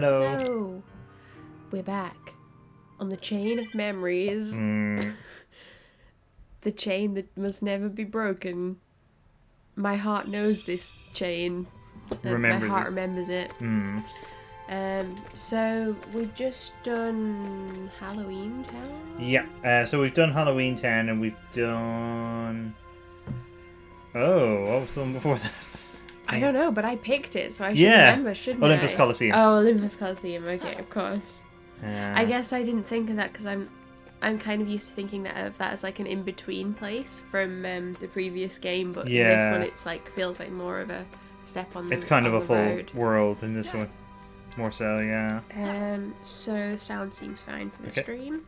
Hello. Hello. We're back on the chain of memories. The chain that must never be broken. My heart knows this chain. And my heart remembers it. So we've just done Halloween Town? Yeah, so we've done Halloween Town and we've done... Oh, what was the one before that? I don't know, but I picked it, so I should remember, shouldn't Olympus I? Coliseum. Oh, Olympus Coliseum, okay, of course. I I guess I didn't think of that because I'm kind of used to thinking of that as like an in-between place from the previous game, but this one it's like feels like more of a step on the It's kind of a full road. world in this one. More so, yeah. So the sound seems fine for the stream.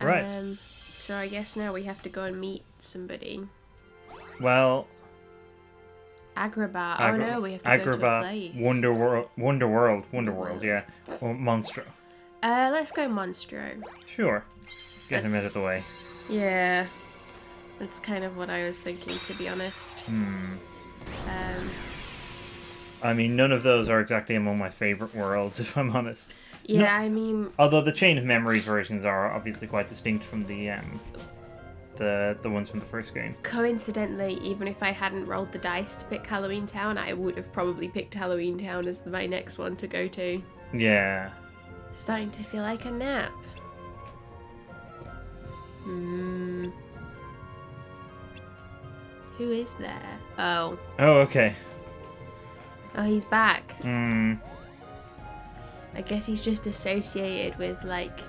Right. So I guess now we have to go and meet somebody. Well... Agrabah. Oh no, we have to go to a place. Wonderworld, yeah. Or Monstro. Let's go Monstro. Sure. Get him out of the way. Yeah. That's kind of what I was thinking, to be honest. I mean, none of those are exactly among my favourite worlds, if I'm honest. Yeah, I mean... Although the Chain of Memories versions are obviously quite distinct from the ones from the first game. Coincidentally, even if I hadn't rolled the dice to pick Halloween Town, I would have probably picked Halloween Town as my next one to go to. Yeah. Starting to feel like a nap. Who is there? Oh. Oh, okay. Oh, he's back. I guess he's just associated with, like,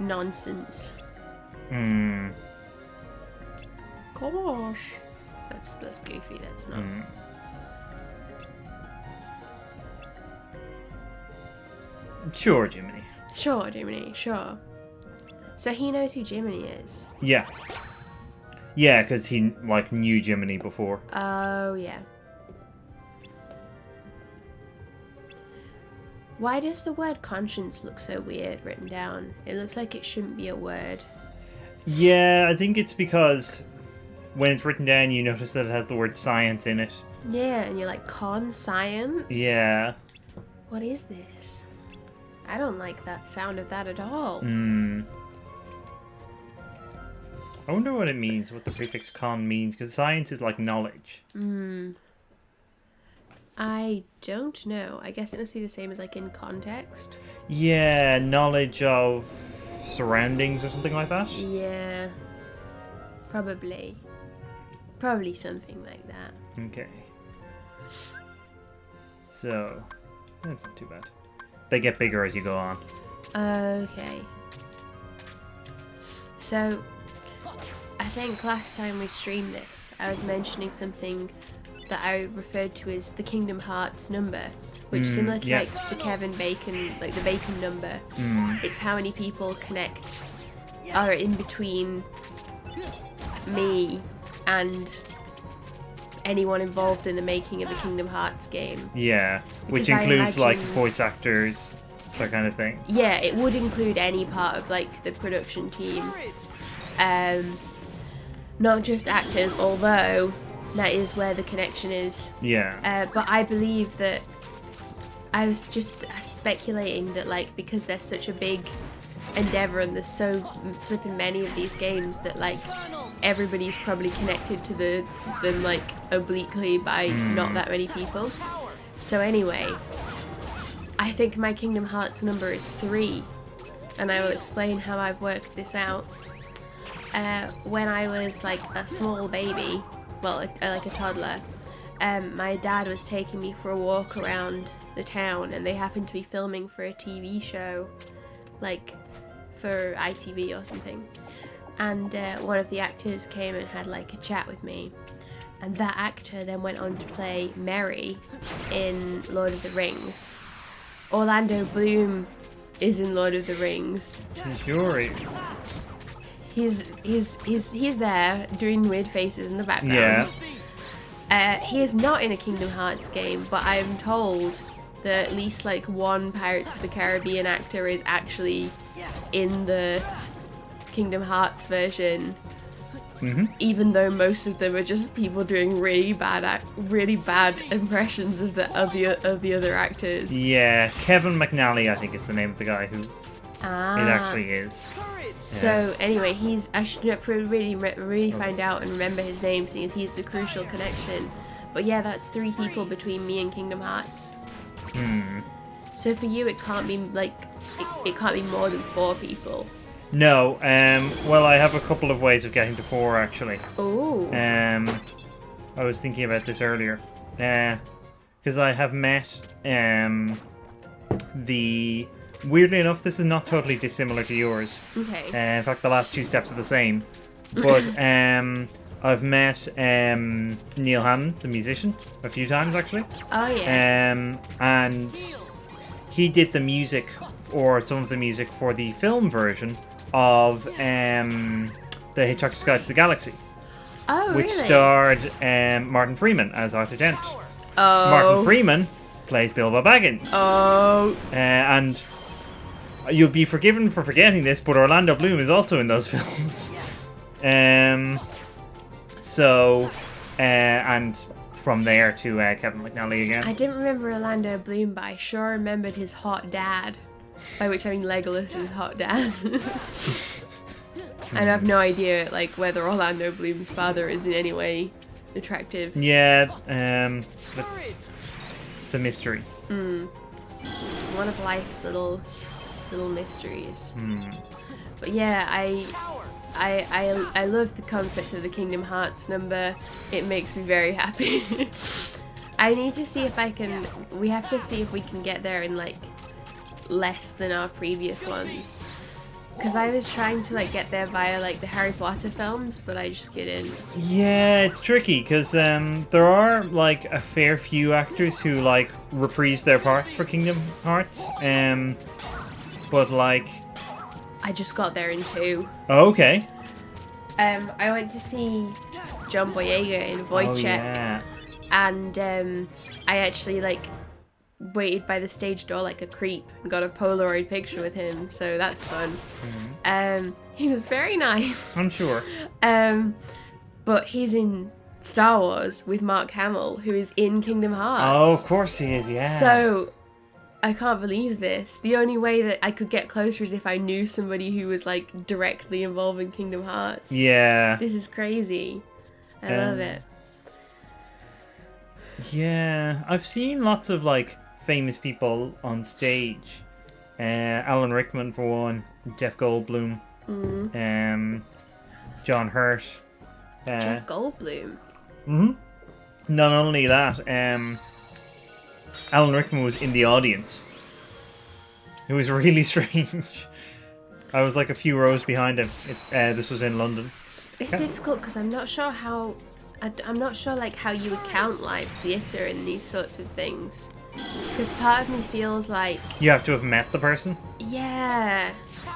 nonsense. Gosh. That's goofy, that's not. Sure, Jiminy. Sure, Jiminy, sure. So he knows who Jiminy is? Yeah. Yeah, because he, like, knew Jiminy before. Oh, yeah. Why does the word conscience look so weird written down? It looks like it shouldn't be a word. Yeah, I think it's because when it's written down, you notice that it has the word science in it. Yeah, and you're like, science? Yeah. What is this? I don't like that sound of that at all. I wonder what it means, what the prefix con means, because science is like knowledge. I don't know. I guess it must be the same as like in context. Yeah, knowledge of surroundings or something like that. Yeah. Probably. Probably something like that. Okay. So, that's not too bad. They get bigger as you go on. Okay. So, I think last time we streamed this, I was mentioning something that I referred to as the Kingdom Hearts number, which similar to like the Kevin Bacon, like the Bacon number. It's how many people connect are in between me and anyone involved in the making of a Kingdom Hearts game. Yeah, which Because includes like voice actors, that kind of thing. Yeah, it would include any part of like the production team. Not just actors, although that is where the connection is. Yeah. But I believe that I was just speculating that like because there's such a big endeavor and there's so flipping many of these games that like everybody's probably connected to them like obliquely by not that many people. So anyway, I think my Kingdom Hearts number is 3, and I will explain how I've worked this out. When I was like a small baby, well, like a toddler, my dad was taking me for a walk around the town, and they happened to be filming for a TV show, like for ITV or something. And one of the actors came and had like a chat with me, and that actor then went on to play Merry in Lord of the Rings. Orlando Bloom is in Lord of the Rings. Sure is. He's there doing weird faces in the background. Yeah. He is not in a Kingdom Hearts game, but I'm told that at least like one Pirates of the Caribbean actor is actually in the Kingdom Hearts version. even though most of them are just people doing really bad impressions of the other actors. Yeah, Kevin McNally, I think, is the name of the guy who it actually is. So anyway, I should really find out and remember his name, seeing as he's the crucial connection. But yeah, that's 3 people between me and Kingdom Hearts. So for you, it can't be like it can't be more than 4 people. No, well, I have a couple of ways of getting to 4 actually. Oh. I was thinking about this earlier, because I have met the. Weirdly enough, this is not totally dissimilar to yours. Okay. In fact, the last 2 steps are the same. But I've met Neil Hannon, the musician, a few times actually. Oh yeah. And he did the music, or some of the music, for the film version of The Hitchhiker's Guide to the Galaxy. Oh, which really? starred Martin Freeman as Arthur Dent. Oh. Martin Freeman plays Bilbo Baggins. Oh. And you'll be forgiven for forgetting this, but Orlando Bloom is also in those films. And from there to Kevin McNally again. I didn't remember Orlando Bloom, but I sure remembered his hot dad. By which I mean Legolas' hot dad. And I have no idea like whether Orlando Bloom's father is in any way attractive. Yeah, it's a mystery. One of life's little mysteries. But yeah, I love the concept of the Kingdom Hearts number. It makes me very happy. I need to see if we have to see if we can get there in like less than our previous ones. Because I was trying to like get there via like the Harry Potter films, but I just couldn't. Yeah, it's tricky because there are like a fair few actors who like reprise their parts for Kingdom Hearts. But like, I just got there in 2. Oh, okay. I went to see John Boyega in Wojciech, yeah. and I actually like waited by the stage door like a creep and got a Polaroid picture with him, so that's fun. He was very nice. I'm sure. But he's in Star Wars with Mark Hamill, who is in Kingdom Hearts. Oh, of course he is, yeah. So I can't believe this. The only way that I could get closer is if I knew somebody who was like directly involved in Kingdom Hearts. Yeah. This is crazy. I love it. Yeah, I've seen lots of like famous people on stage. Alan Rickman for one, Jeff Goldblum, John Hurt. Jeff Goldblum. Not only that, Alan Rickman was in the audience. It was really strange. I was like a few rows behind him. This was in London. It's difficult because I'm not sure I'm not sure like how you would count live theatre in these sorts of things. Because part of me feels like you have to have met the person. Yeah,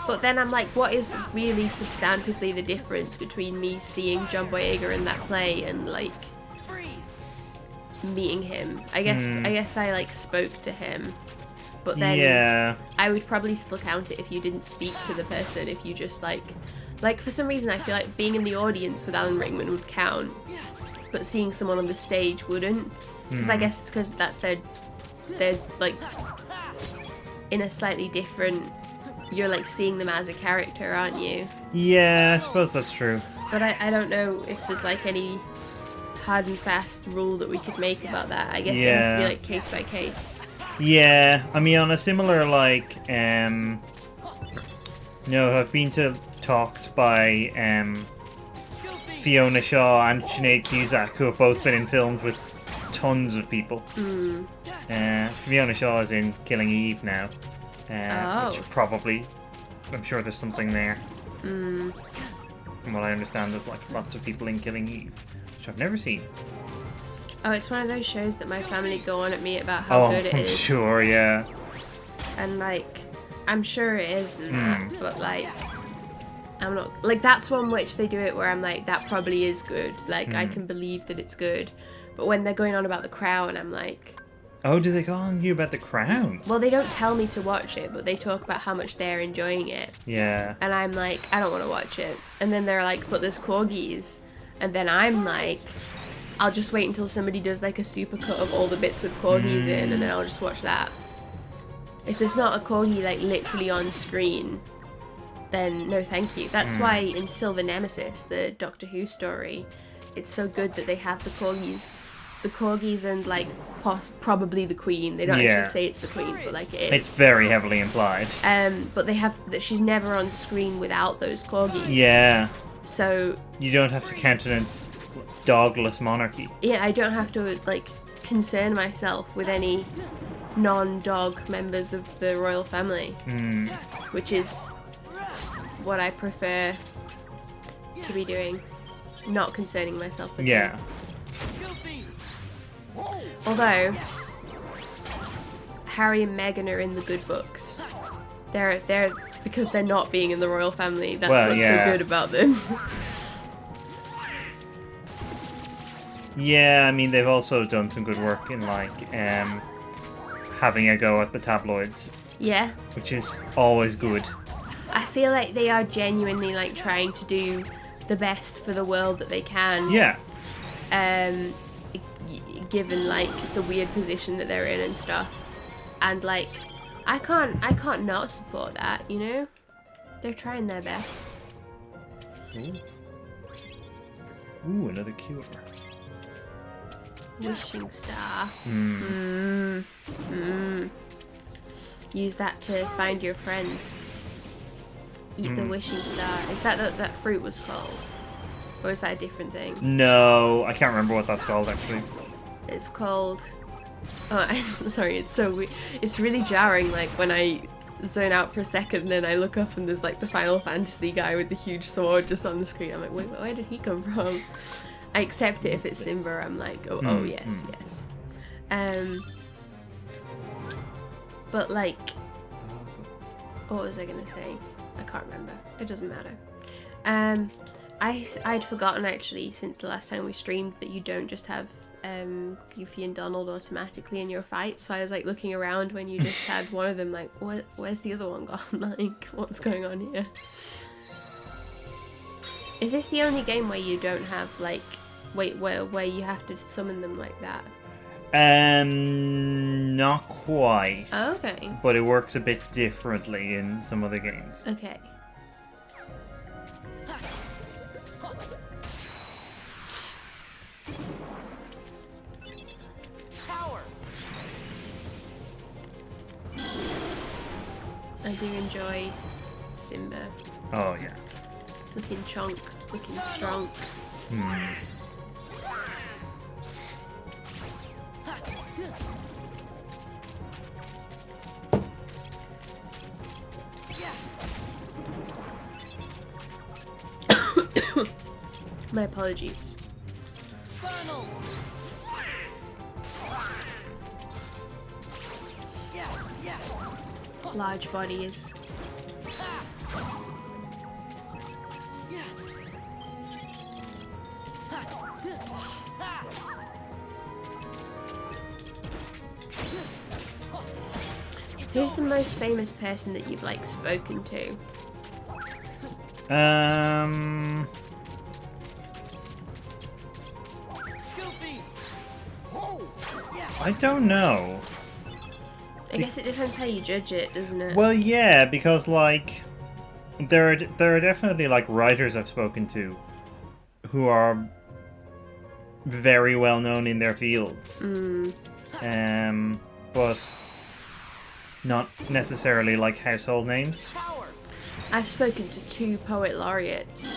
but then I'm like, what is really substantively the difference between me seeing John Boyega in that play and like meeting him? I guess I like spoke to him, but then I would probably still count it if you didn't speak to the person. If you just like for some reason I feel like being in the audience with Alan Rickman would count, but seeing someone on the stage wouldn't. Because I guess it's because that's they're like in a slightly different. You're like seeing them as a character, aren't you? Yeah, I suppose that's true. But I don't know if there's like any hard and fast rule that we could make about that. I guess it has to be like case by case. Yeah, I mean on a similar like no, I've been to talks by Fiona Shaw and Sinead Cusack, who have both been in films with tons of people. Fiona Shaw is in Killing Eve now, which probably, I'm sure there's something there. From what I understand, there's like lots of people in Killing Eve, which I've never seen. Oh, it's one of those shows that my family go on at me about how good it is. I'm sure, yeah. And like, I'm sure it is in that, but like, I'm not like that's one which they do it where I'm like, that probably is good. Like I can believe that it's good. But when they're going on about The Crown, I'm like, Oh, do they go on you about the crown? Well, they don't tell me to watch it, but they talk about how much they're enjoying it. Yeah. And I'm like, I don't want to watch it. And then they're like, but there's corgis. And then I'm like, I'll just wait until somebody does like a super cut of all the bits with corgis in, and then I'll just watch that. If there's not a corgi like literally on screen, then no thank you. That's why in Silver Nemesis, the Doctor Who story, it's so good that they have the corgis. The corgis and like probably the queen. They don't actually say it's the queen, but like it is. It's very heavily implied. But they have that she's never on screen without those corgis. Yeah. So you don't have to countenance dogless monarchy. Yeah, I don't have to like concern myself with any non-dog members of the royal family, which is what I prefer to be doing, not concerning myself with them. Although Harry and Meghan are in the good books. They're because they're not being in the royal family. That's what's so good about them. Yeah, I mean they've also done some good work in like having a go at the tabloids. Yeah. Which is always good. I feel like they are genuinely like trying to do the best for the world that they can. Yeah. Given like the weird position that they're in and stuff, and like I can't not support that, you know. They're trying their best. Ooh, another cure. Wishing star. Use that to find your friends. Eat the wishing star. Is that what that fruit was called, or is that a different thing? No, I can't remember what that's called actually. It's called... Oh, sorry, it's so weird. It's really jarring, like, when I zone out for a second and then I look up and there's, like, the Final Fantasy guy with the huge sword just on the screen. I'm like, wait, where did he come from? I accept it if it's Simba. I'm like, oh yes, yes. But, like... What was I going to say? I can't remember. It doesn't matter. I'd forgotten, actually, since the last time we streamed, that you don't just have... Goofy and Donald automatically in your fight, so I was like looking around when you just had one of them, like where's the other one gone? Like, what's going on here? Is this the only game where you don't have like where you have to summon them like that? Not quite. Oh, okay. But it works a bit differently in some other games. Okay. I do enjoy Simba. Oh yeah. Looking chonk, looking strong. My apologies. Large bodies. Who's the most famous person that you've like spoken to? I don't know. I guess it depends how you judge it, doesn't it? Well, yeah, because like there are definitely like writers I've spoken to who are very well known in their fields. But not necessarily like household names. I've spoken to 2 poet laureates.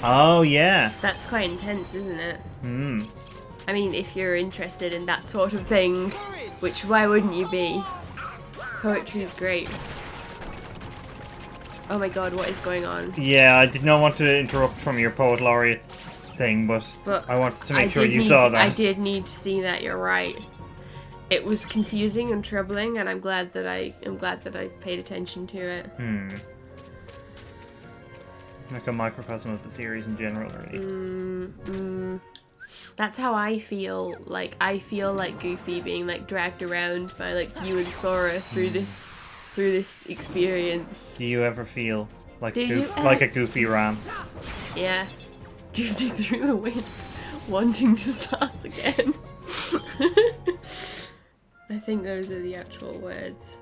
Oh yeah. That's quite intense, isn't it? I mean, if you're interested in that sort of thing, which why wouldn't you be? Poetry's great. Oh my god, what is going on? Yeah, I did not want to interrupt from your poet laureate thing, but I wanted to make sure you saw that. I did need to see that, you're right. It was confusing and troubling, and I'm glad that I paid attention to it. Like a microcosm of the series in general, really. That's how I feel. Like, I feel like Goofy being, like, dragged around by, like, you and Sora through this experience. Do you ever feel like like a Goofy ram? Yeah. Drifting through the wind, wanting to start again. I think those are the actual words.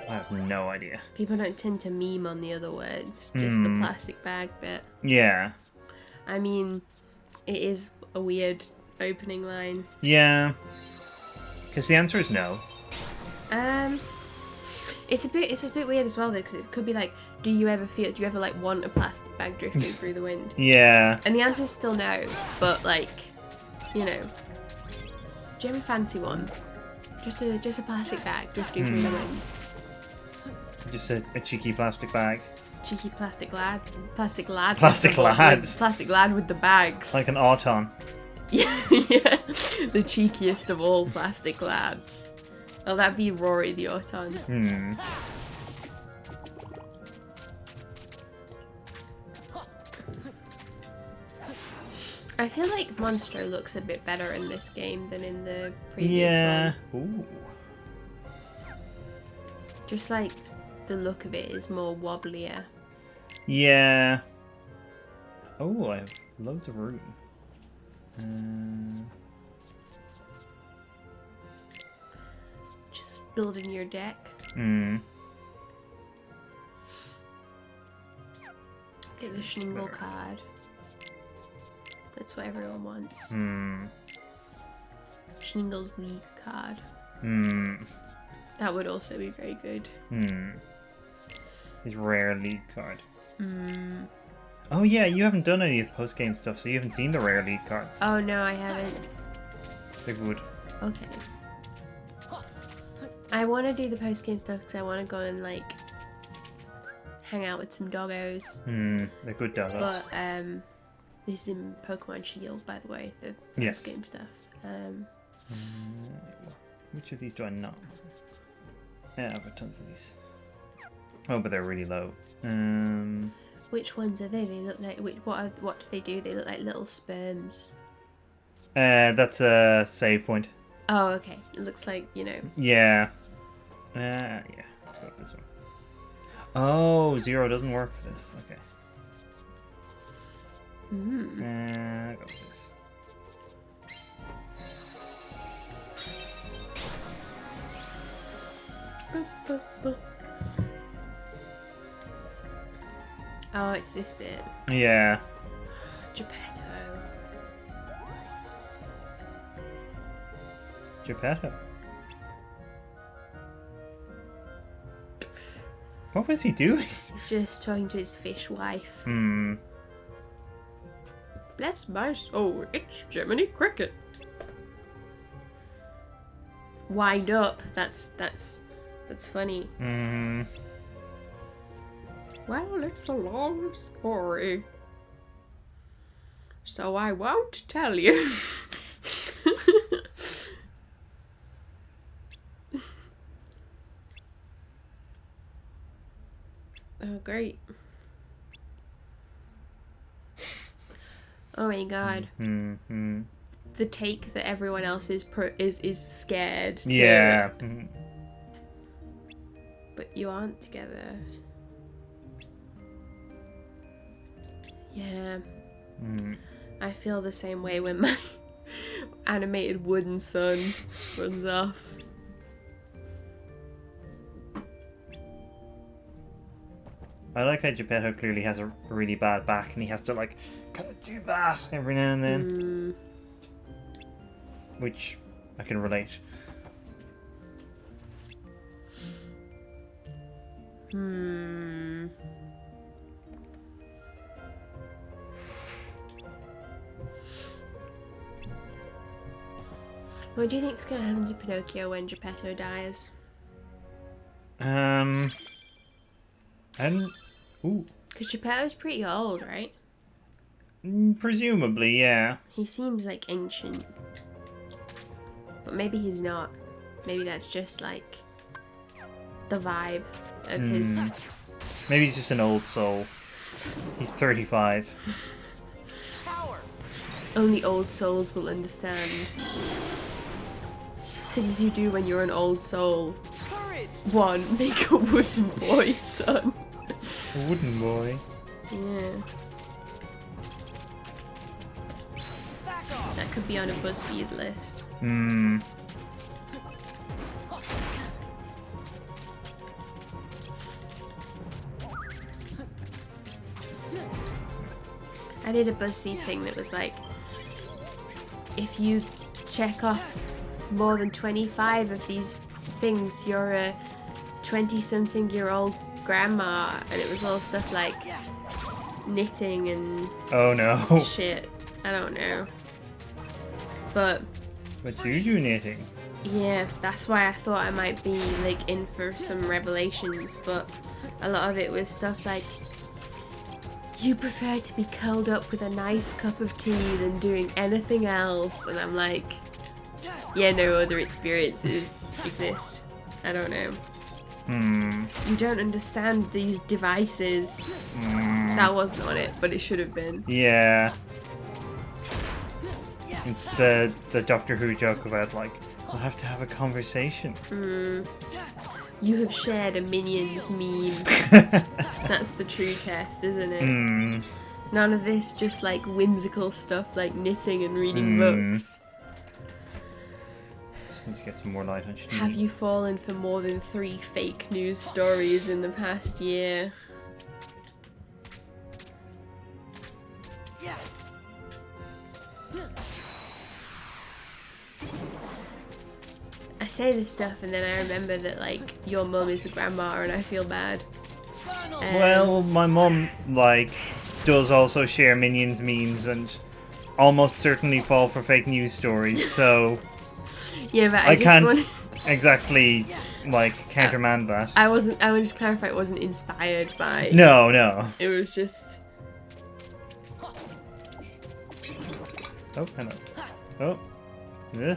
I have no idea. People don't tend to meme on the other words, just the plastic bag bit. Yeah. I mean, it is a weird opening line. Yeah. Because the answer is no. It's a bit weird as well though, because it could be like, do you ever like want a plastic bag drifting through the wind? Yeah. And the answer's still no, but like, you know, do you ever fancy one? Just a plastic bag drifting through the wind. Just a cheeky plastic bag. Cheeky plastic lad. Plastic lad. Plastic lad. Plastic lad with the bags. Like an auton. Yeah, the cheekiest of all plastic lads. Oh, that'd be Rory the Auton. I feel like Monstro looks a bit better in this game than in the previous one. Ooh. Just like the look of it is more wobblier. Yeah. Oh, I have loads of room. Just building your deck. Get the Schningel card. That's what everyone wants. Schningle's League card. That would also be very good. His rare League card. Oh yeah, you haven't done any of the post-game stuff, so you haven't seen the rare League cards. Oh no, I haven't. They're good. Okay. I want to do the post-game stuff because I want to go and like hang out with some doggos. They're good doggos. But this is in Pokemon Shield, by the way, the post-game stuff. Which of these do I not? Yeah, I've got tons of these. Oh, but they're really low. Which ones are they? They look like what do they do? They look like little sperms. That's a save point. Oh, okay. It looks like, you know. Yeah. Yeah. Let's go with this one. Oh, 0 doesn't work for this. Okay. I'll go with this. Oh, it's this bit. Yeah. Gepetto. Gepetto. What was he doing? He's just talking to his fish wife. Bless my soul, it's Jiminy Cricket. Wind up. That's funny. Well, it's a long story, so I won't tell you. Oh, great. Oh my god. The take that everyone else is scared. Yeah. But you aren't together. Yeah. I feel the same way when my animated wooden son runs off. I like how Gepetto clearly has a really bad back and he has to like kind of do that every now and then. Which I can relate. What do you think's gonna happen to Pinocchio when Gepetto dies? Ooh. Because Geppetto's pretty old, right? Presumably, yeah. He seems like ancient. But maybe he's not. Maybe that's just like the vibe of his... Maybe he's just an old soul. He's 35. Only old souls will understand. Things you do when you're an old soul. 1. Make a wooden boy, son. A wooden boy? Yeah. That could be on a BuzzFeed list. Hmm. I did a BuzzFeed thing that was like, if you check off more than 25 of these things, you're a 20-something-year-old grandma, and it was all stuff like knitting and oh no shit. I don't know, but you do knitting. Yeah, that's why I thought I might be like in for some revelations, but a lot of it was stuff like, you prefer to be curled up with a nice cup of tea than doing anything else, and I'm like, yeah, no other experiences exist. I don't know. You don't understand these devices. That wasn't on it, but it should have been. Yeah. It's the Doctor Who joke about like, we'll have to have a conversation. You have shared a Minions meme. That's the true test, isn't it? None of this just like whimsical stuff like knitting and reading books. Just need to get some more light on Shani. Have you fallen for more than 3 fake news stories in the past year? I say this stuff and then I remember that like your mum is a grandma and I feel bad. Well, my mum like does also share Minions memes and almost certainly fall for fake news stories, so yeah, but I can't want... exactly like countermand that. I want to just clarify, it wasn't inspired by. No. It was just. Oh, hello. Oh. Yeah.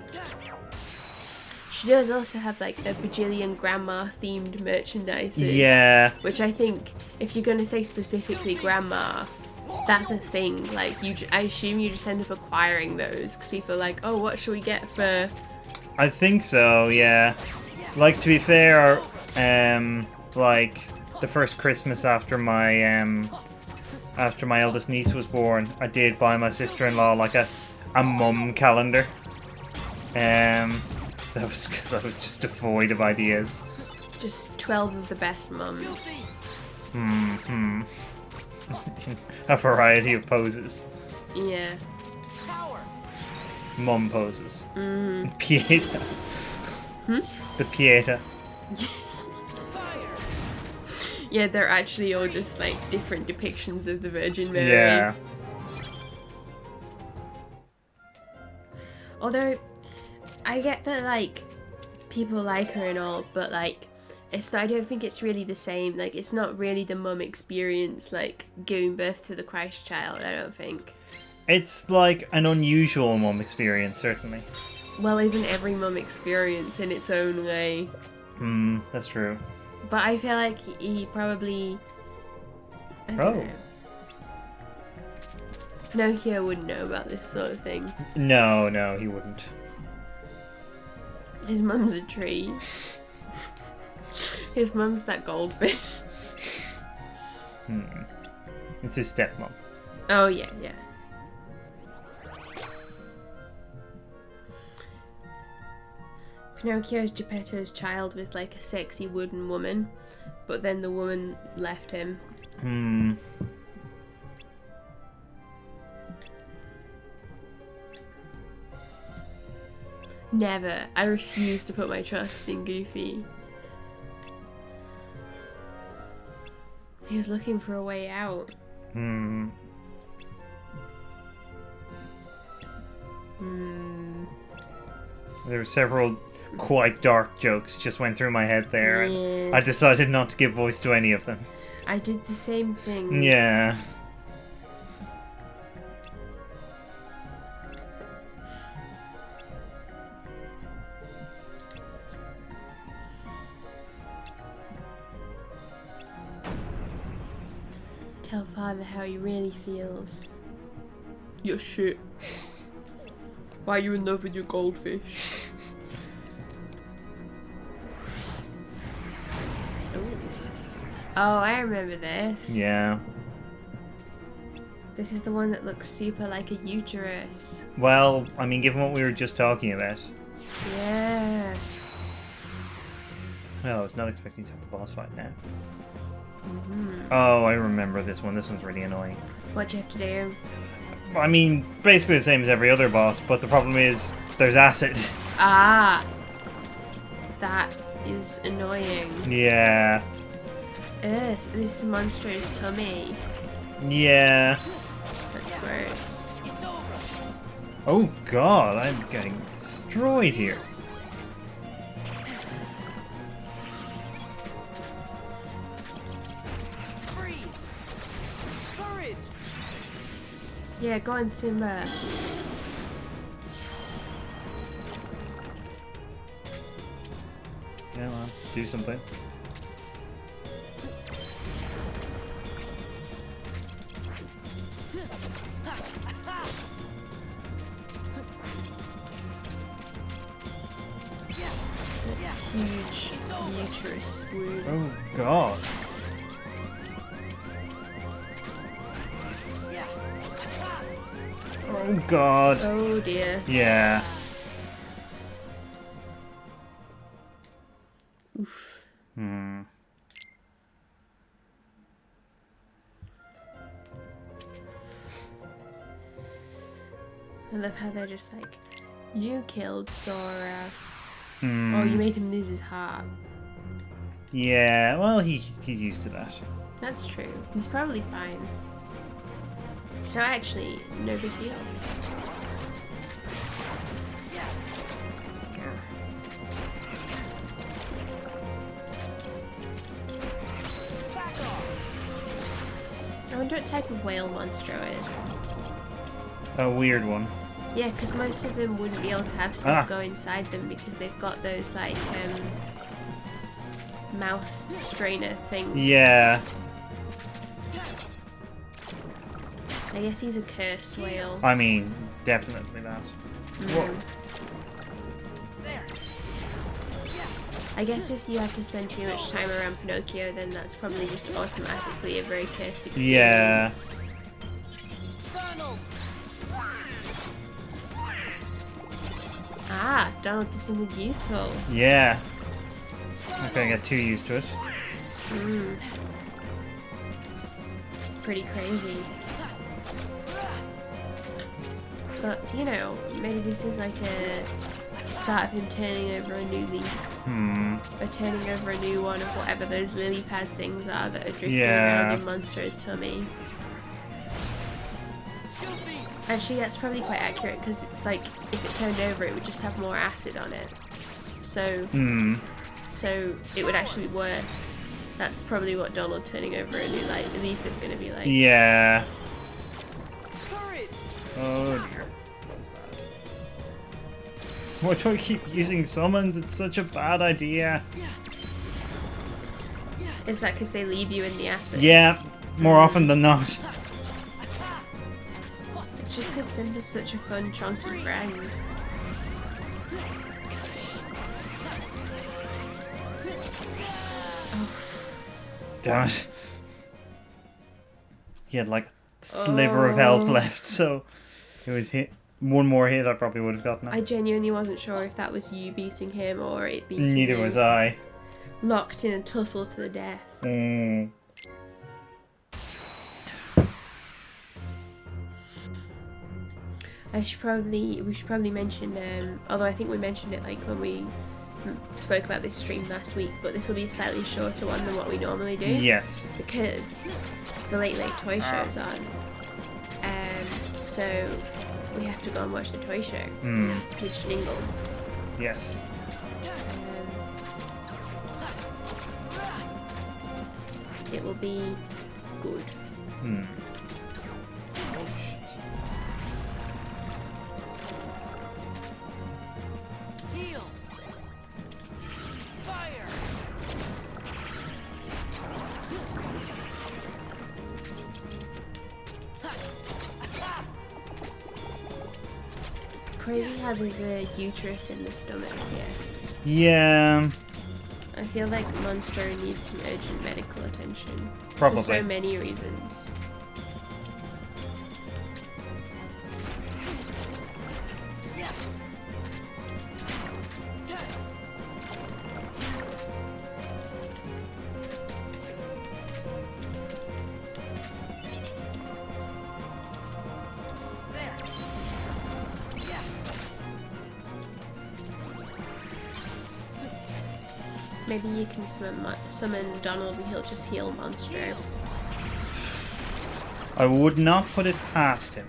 She does also have like a bajillion grandma themed merchandise. Yeah. Which I think, if you're gonna say specifically grandma, that's a thing. Like I assume you just end up acquiring those because people are like, oh, what should we get for? I think so. Yeah. Like, to be fair, like the first Christmas after my eldest niece was born, I did buy my sister-in-law like a mum calendar. That was because I was just devoid of ideas. Just 12 of the best mums. A variety of poses. Yeah. Mum poses. Pieta. The Pieta. Yeah, they're actually all just like different depictions of the Virgin Mary. Yeah. Although, I get that like people like her and all, but like I don't think it's really the same. Like, it's not really the mum experience, like giving birth to the Christ child. I don't think. It's like an unusual mum experience, certainly. Well, isn't every mum experience in its own way? That's true. But I feel like he probably. I don't know. Pinocchio wouldn't know about this sort of thing. No, he wouldn't. His mum's a tree. His mum's that goldfish. It's his stepmom. Oh, yeah. Pinocchio's Gepetto's child with like a sexy wooden woman, but then the woman left him. Never. I refuse to put my trust in Goofy. He was looking for a way out. There were several quite dark jokes just went through my head there, Yeah. and I decided not to give voice to any of them. I did the same thing. Yeah. Tell father how he really feels. You're shit. Why are you in love with your goldfish? Oh, I remember this. Yeah. This is the one that looks super like a uterus. Well, I mean, given what we were just talking about. Yeah. Well, I was not expecting to have a boss fight now. Oh, I remember this one. This one's really annoying. What do you have to do? I mean, basically the same as every other boss, but the problem is there's acid. Ah. That is annoying. Yeah. This is Monstro's tummy. Yeah. That's gross. Oh god, I'm getting destroyed here. Yeah, go on, Simba. Come on, do something. It's a huge uterus wound. Oh god. Oh god. Oh dear. Yeah. Oof. Hmm. I love how they're just like, you killed Sora. Hmm. Oh, you made him lose his heart. Yeah, well, he's used to that. That's true. He's probably fine. So actually, no big deal. I wonder what type of whale Monstro is. A weird one. Yeah, because most of them wouldn't be able to have stuff go inside them because they've got those like mouth strainer things. Yeah. I guess he's a cursed whale. I mean, definitely that. Whoa. I guess if you have to spend too much time around Pinocchio, then that's probably just automatically a very cursed experience. Yeah. Ah, Donald did something useful. Yeah. I'm not gonna get too used to it. Pretty crazy. But, you know, maybe this is like a start of him turning over a new leaf. Or turning over a new one of whatever those lily pad things are that are drifting around in Monstro's tummy. Actually, that's probably quite accurate because it's like if it turned over, it would just have more acid on it. So, so it would actually be worse. That's probably what Donald turning over a new leaf is going to be like. Yeah. Oh dear. This is bad. Why do I keep using summons? It's such a bad idea. Is that because they leave you in the acid? Yeah, more often than not. It's just because Simba's such a fun, chunky friend. Oh. Damn it. He had like a sliver of health left, so it was hit. One more hit, I probably would have gotten it. I genuinely wasn't sure if that was you beating him or it beating him. Neither was I. Locked in a tussle to the death. We should probably mention, although I think we mentioned it like when we spoke about this stream last week, but this will be a slightly shorter one than what we normally do. Yes. Because the Late Toy Show's on. So we have to go and watch the toy show with Schningel. Yes. It will be good. Oh shit. Heal. Fire. crazy how there's a uterus in the stomach here. Yeah. I feel like Monstro needs some urgent medical attention. Probably. For so many reasons. Maybe you can summon Donald and he'll just heal Monstro. I would not put it past him.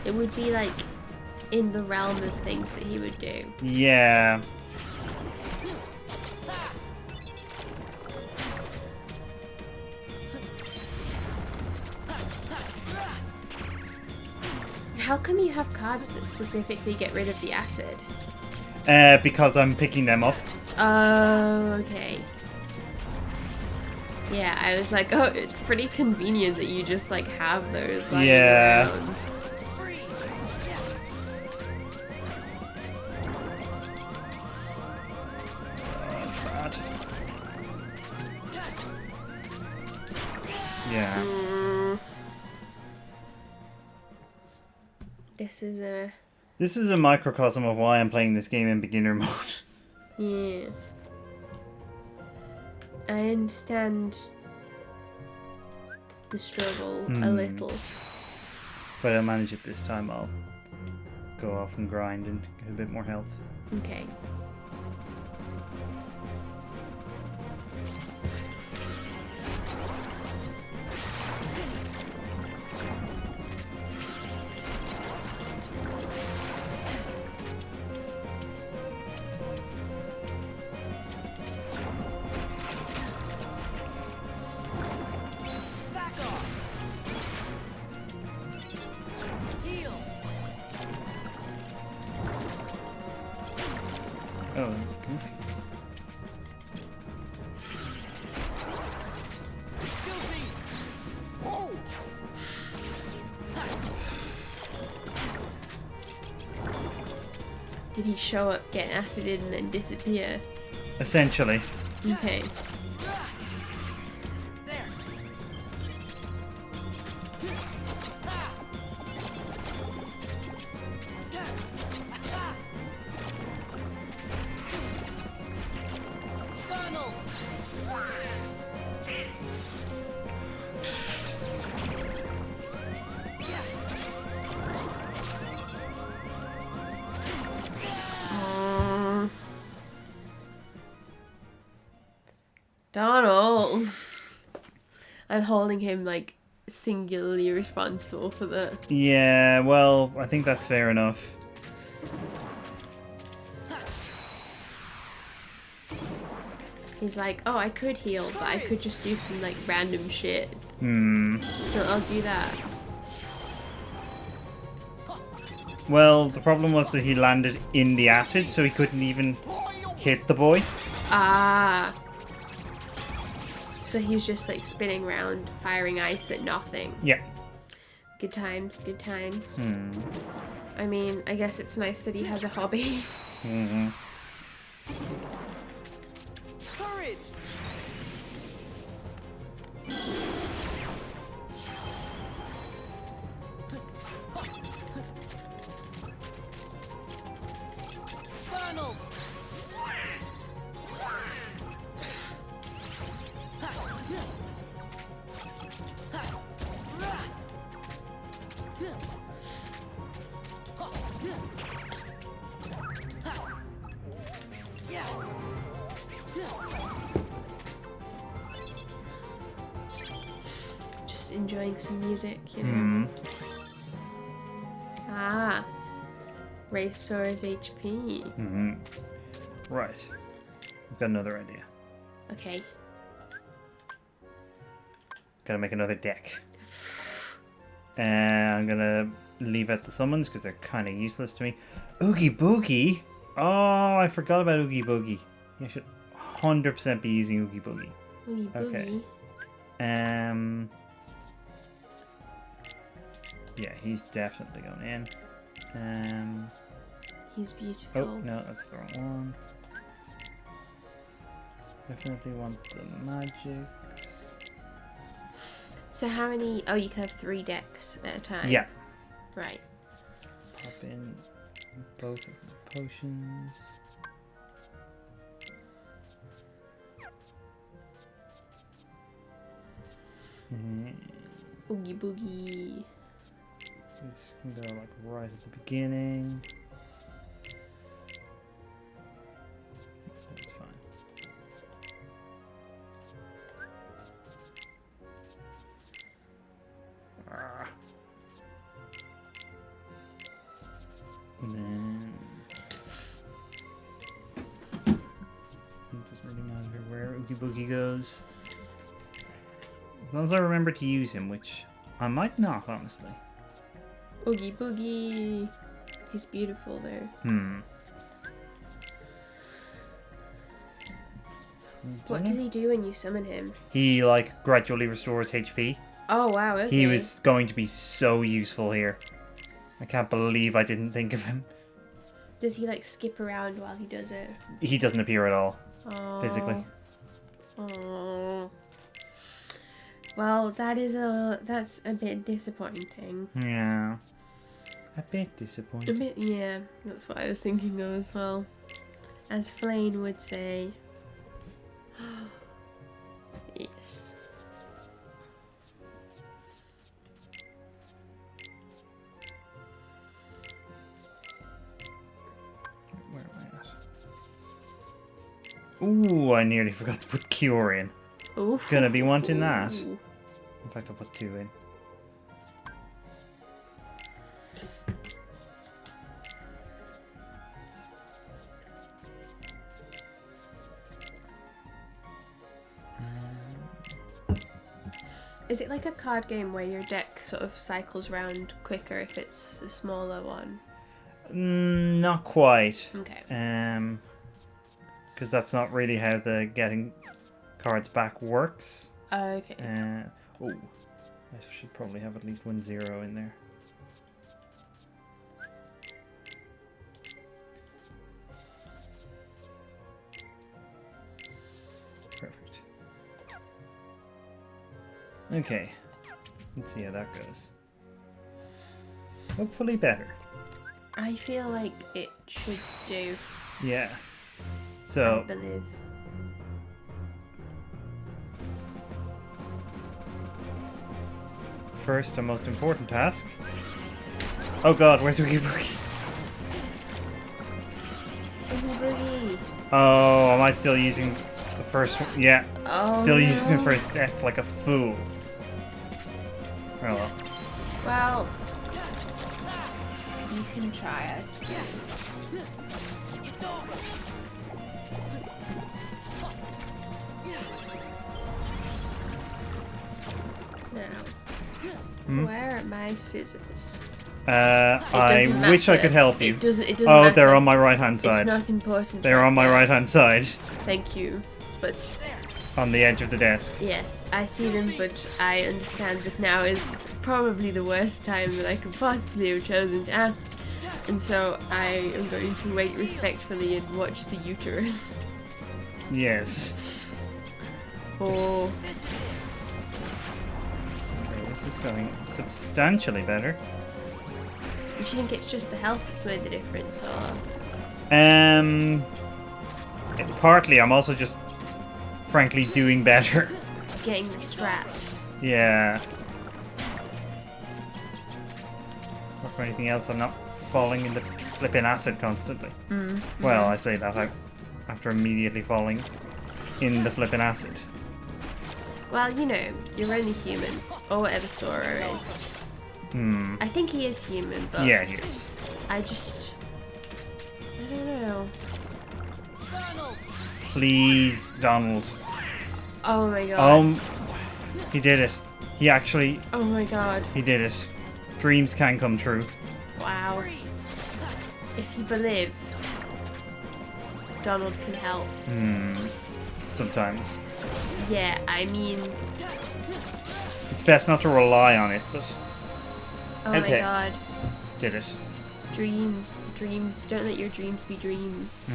It would be like in the realm of things that he would do. Yeah. How come you have cards that specifically get rid of the acid? Because I'm picking them up. Oh, okay. Yeah, I was like, oh, it's pretty convenient that you just like have those lying around. That's bad. Yeah. This is a microcosm of why I'm playing this game in beginner mode. Yeah. I understand the struggle a little. If I don't manage it this time, I'll go off and grind and get a bit more health. Okay. Oh, that's goofy. Did he show up, get acided, and then disappear? Essentially. Okay. Donald! I'm holding him, like, singularly responsible for that. Yeah, well, I think that's fair enough. He's like, oh, I could heal, but I could just do some, like, random shit. So I'll do that. Well, the problem was that he landed in the acid, so he couldn't even hit the boy. Ah. So he was just like spinning around, firing ice at nothing. Yeah. Good times, good times. I mean, I guess it's nice that he has a hobby. Courage! Donald! Just enjoying some music, you know. Ah. Raise Sora's HP. Right. I've got another idea. Okay. Gotta make another deck. And I'm gonna leave out the summons because they're kind of useless to me. Oogie Boogie? Oh, I forgot about Oogie Boogie. I should 100% be using Oogie Boogie. Oogie Boogie. Okay. Yeah, he's definitely going in. He's beautiful. Oh, no, that's the wrong one. Definitely want the magics. So how many... Oh, you can have 3 decks at a time. Yeah. Right. Pop in both of the potions. Oogie boogie. This can go like right at the beginning. That's fine. And then it doesn't really matter where Oogie Boogie goes. As long as I remember to use him, which I might not, honestly. Oogie boogie. He's beautiful there. What does he do when you summon him? He, like, gradually restores HP. Oh, wow, okay. He was going to be so useful here. I can't believe I didn't think of him. Does he, like, skip around while he does it? He doesn't appear at all, Oh. physically. Oh. Well, that's a bit disappointing. Yeah. A bit disappointing. A bit, yeah. That's what I was thinking of as well. As Flane would say. Yes. Where am I at? Ooh, I nearly forgot to put Cure in. Ooh. Gonna be wanting that. In fact, I'll put 2 in. Is it like a card game where your deck sort of cycles round quicker if it's a smaller one? Not quite. Okay. Because that's not really how the getting cards back works. Okay. Oh, I should probably have at least 1 0 in there. Perfect. Okay, let's see how that goes. Hopefully better. I feel like it should do. Yeah. So, I believe. first and most important task. Oh god, where's Oogie Boogie? Oogie boogie. Oh, am I still using the first one? Yeah. Oh, Still no. using the first deck like a fool. Oh well. Well, you can try, I suppose. Now, where are my scissors? I doesn't wish I matter. could help you. It doesn't Oh, matter. they're on my right hand side. It's not important. They're on my right hand side. Thank you. But On the edge of the desk. yes, I see them, but I understand that now is probably the worst time that I could possibly have chosen to ask. And so I am going to wait respectfully and watch the uterus. Yes. Oh, Okay, this is going substantially better. do you think it's just the health that's made the difference, or? Partly, I'm also just, frankly, doing better. Getting the strats. Yeah. Or for anything else, I'm not falling into flipping acid constantly. Well, I say that after immediately falling in the flipping acid. Well, you know, you're only human, or whatever Sora is. I think he is human, but Yeah, he is. I don't know. Please, Donald. Oh my god. He did it. He actually, Oh my god. he did it. Dreams can come true. Wow. If you believe, Donald can help. Sometimes. Yeah, I mean, It's best not to rely on it, but oh Okay. my god. did it. Dreams. Don't let your dreams be dreams.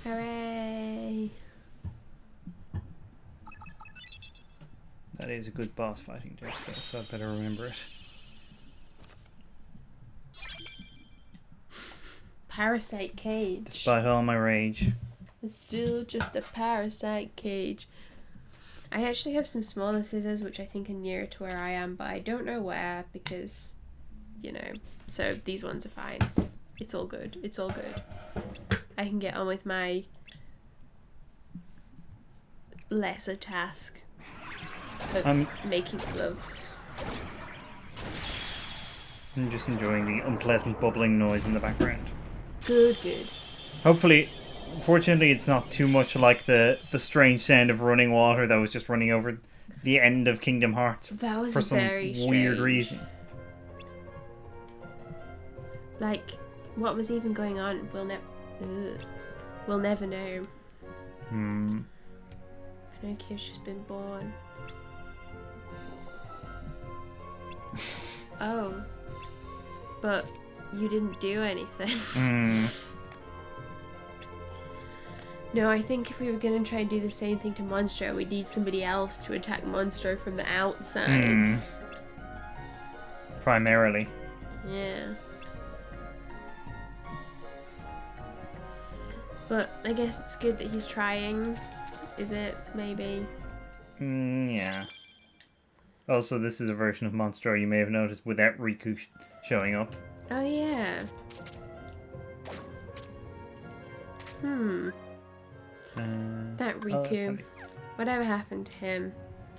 Hooray! That is a good boss fighting deck, so I better remember it. Parasite cage. Despite all my rage. It's still just a parasite cage. I actually have some smaller scissors which I think are nearer to where I am, but I don't know where because, you know, so these ones are fine. It's all good. It's all good. I can get on with my lesser task of making gloves. I'm just enjoying the unpleasant bubbling noise in the background. Good. Hopefully, fortunately, it's not too much like the strange sound of running water that was just running over the end of Kingdom Hearts That was for some very weird strange. reason. Like, what was even going on? We'll never know. Pinocchio's just been born. Oh. But you didn't do anything. No, I think if we were going to try and do the same thing to Monstro, we'd need somebody else to attack Monstro from the outside. Primarily. Yeah. But I guess it's good that he's trying. Is it? Maybe. Yeah. Also, this is a version of Monstro you may have noticed without Riku showing up. Oh, yeah. That Riku. Whatever happened to him?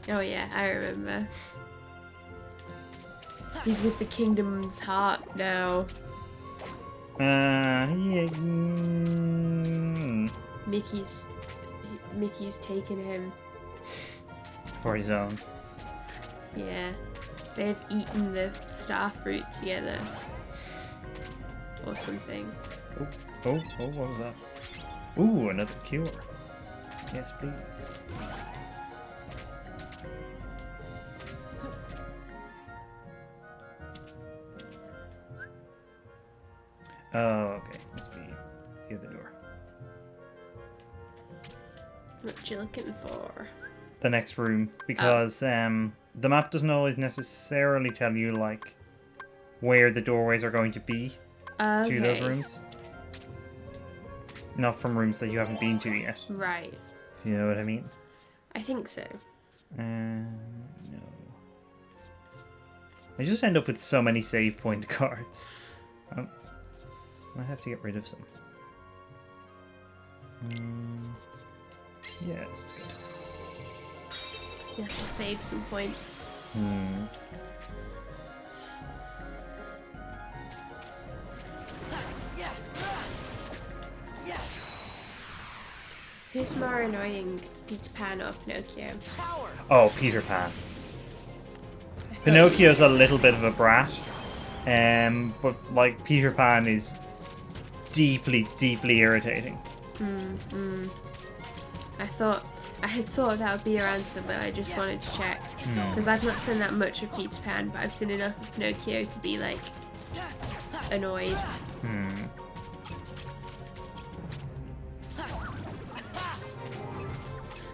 Oh, yeah, I remember. He's with the Kingdom's Heart now. Yeah. Mickey's taken him. For his own. Yeah. They've eaten the star fruit together. Or something. Oh, what was that? Ooh, another cure. Yes, please. Oh, okay. Must be the other door. What you looking for? The next room, because the map doesn't always necessarily tell you like where the doorways are going to be to those rooms. Not from rooms that you haven't been to yet. Right. You know what I mean? I think so. No. I just end up with so many save point cards. Oh, I have to get rid of some. Yeah, this is good. You have to save some points. Who's more annoying, Peter Pan or Pinocchio? Oh, Peter Pan. Pinocchio's a little bit of a brat, but like Peter Pan is deeply, deeply irritating. I had thought that would be your answer, but I just wanted to check because I've not seen that much of Peter Pan, but I've seen enough of Pinocchio to be like annoyed.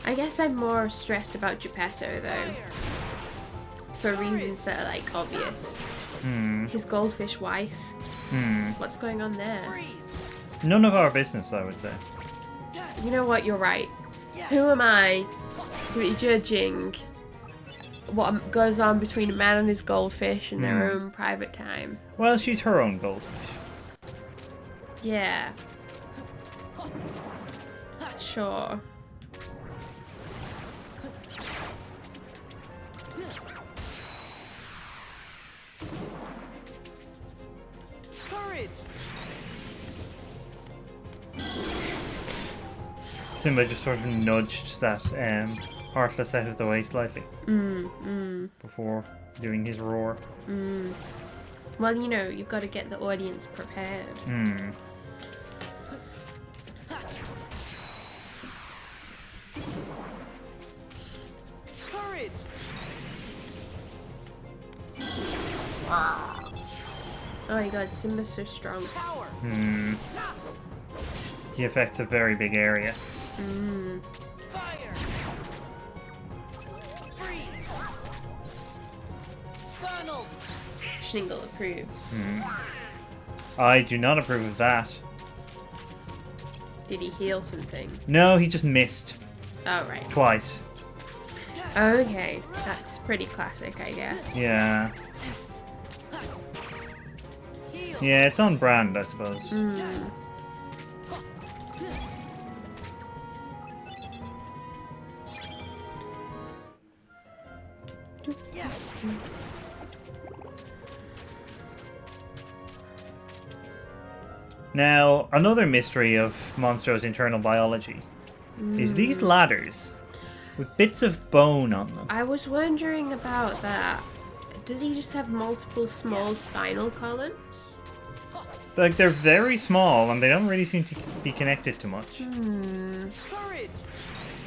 I guess I'm more stressed about Gepetto though, for reasons that are like obvious. His goldfish wife. What's going on there? None of our business, I would say. You know what? You're right. Who am I to be judging what goes on between a man and his goldfish in their own private time? Well, she's her own goldfish. Yeah. Sure. Simba just sort of nudged that Heartless out of the way slightly before doing his roar. Well, you know, you've got to get the audience prepared. Courage! Oh my god, Simba's so strong. Power. He affects a very big area. Fire. Freeze. Funnel. Schnigel approves. I do not approve of that. Did he heal something? No, he just missed. Oh, right. Twice. Okay, that's pretty classic, I guess. Yeah. Heal. Yeah, it's on brand, I suppose. Yeah. Now, another mystery of Monstro's internal biology is these ladders with bits of bone on them. I was wondering about that. Does he just have multiple small spinal columns? Like, they're very small and they don't really seem to be connected to much. Courage.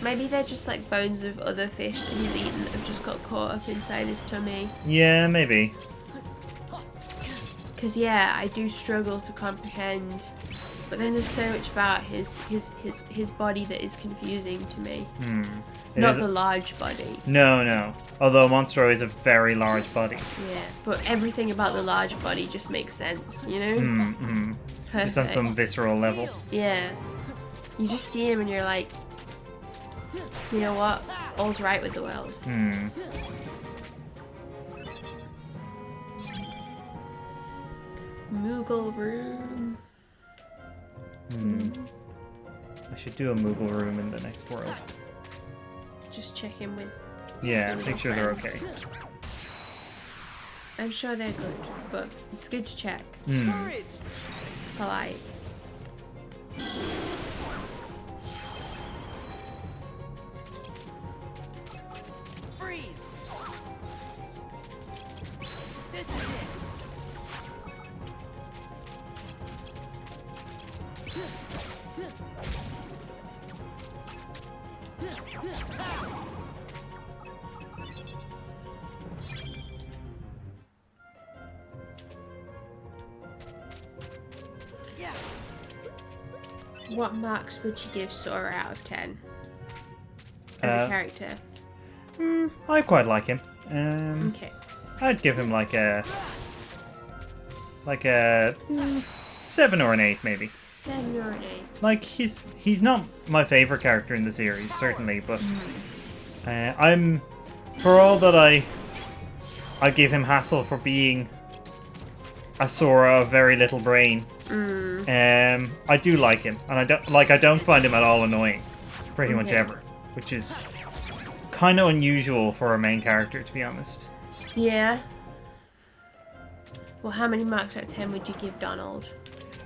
Maybe they're just like bones of other fish that he's eaten that have just got caught up inside his tummy. Yeah, maybe. Because yeah, I do struggle to comprehend. But then there's so much about his body that is confusing to me. It Not is- the large body. No. Although Monstro is a very large body. Yeah, but everything about the large body just makes sense, you know? Perfect. Just on some visceral level. Yeah. You just see him and you're like, you know what? All's right with the world. Moogle room. I should do a Moogle room in the next world. Just check in with. Yeah, with make your sure they're okay. friends. I'm sure they're good, but it's good to check. Courage. It's polite. Freeze. This is it. Yeah. What marks would you give Sora out of 10? As a character. I quite like him. Okay. I'd give him like a 7 or an 8 maybe. 7 or an 8. Like he's not my favorite character in the series, certainly, but I'm, for all that I give him hassle for being a Sora of very little brain. I do like him, and I don't find him at all annoying, pretty much Okay. ever, which is kind of unusual for a main character, to be honest. Yeah. Well, how many marks out of 10 would you give Donald?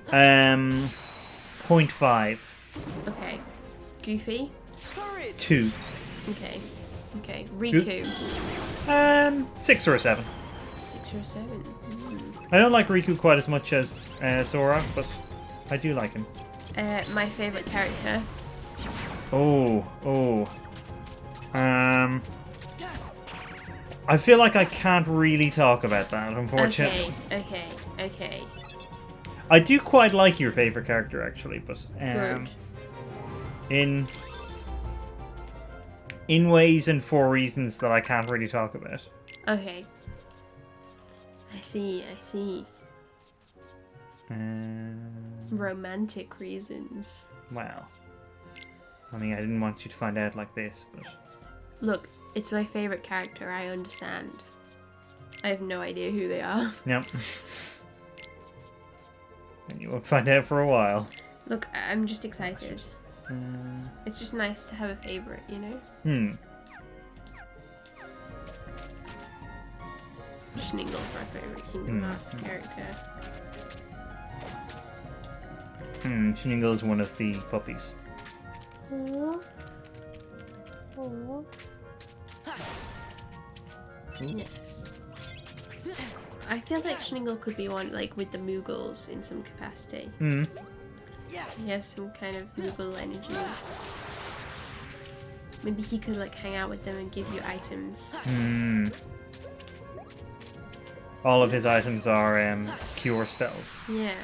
0.5. Okay. Goofy? Courage. 2. Okay. Okay. Riku? 6 or a 7. 6 or 7. I don't like Riku quite as much as Sora, but I do like him. My favourite character? Oh. I feel like I can't really talk about that, unfortunately. Okay. I do quite like your favorite character, actually, but Good. in ways and for reasons that I can't really talk about. Okay. I see. Romantic reasons. Well, I mean, I didn't want you to find out like this, but Look, it's my favourite character, I understand. I have no idea who they are. nope. And you won't find out for a while. Look, I'm just excited. It's just nice to have a favourite, you know? Schningel's my favourite Kingdom Hearts character. Schnigel is one of the puppies. Aww. Yes. I feel like Schnigel could be one, like, with the Moogles in some capacity. Yeah. He has some kind of Moogle energies. Maybe he could, like, hang out with them and give you items. All of his items are cure spells. Yeah.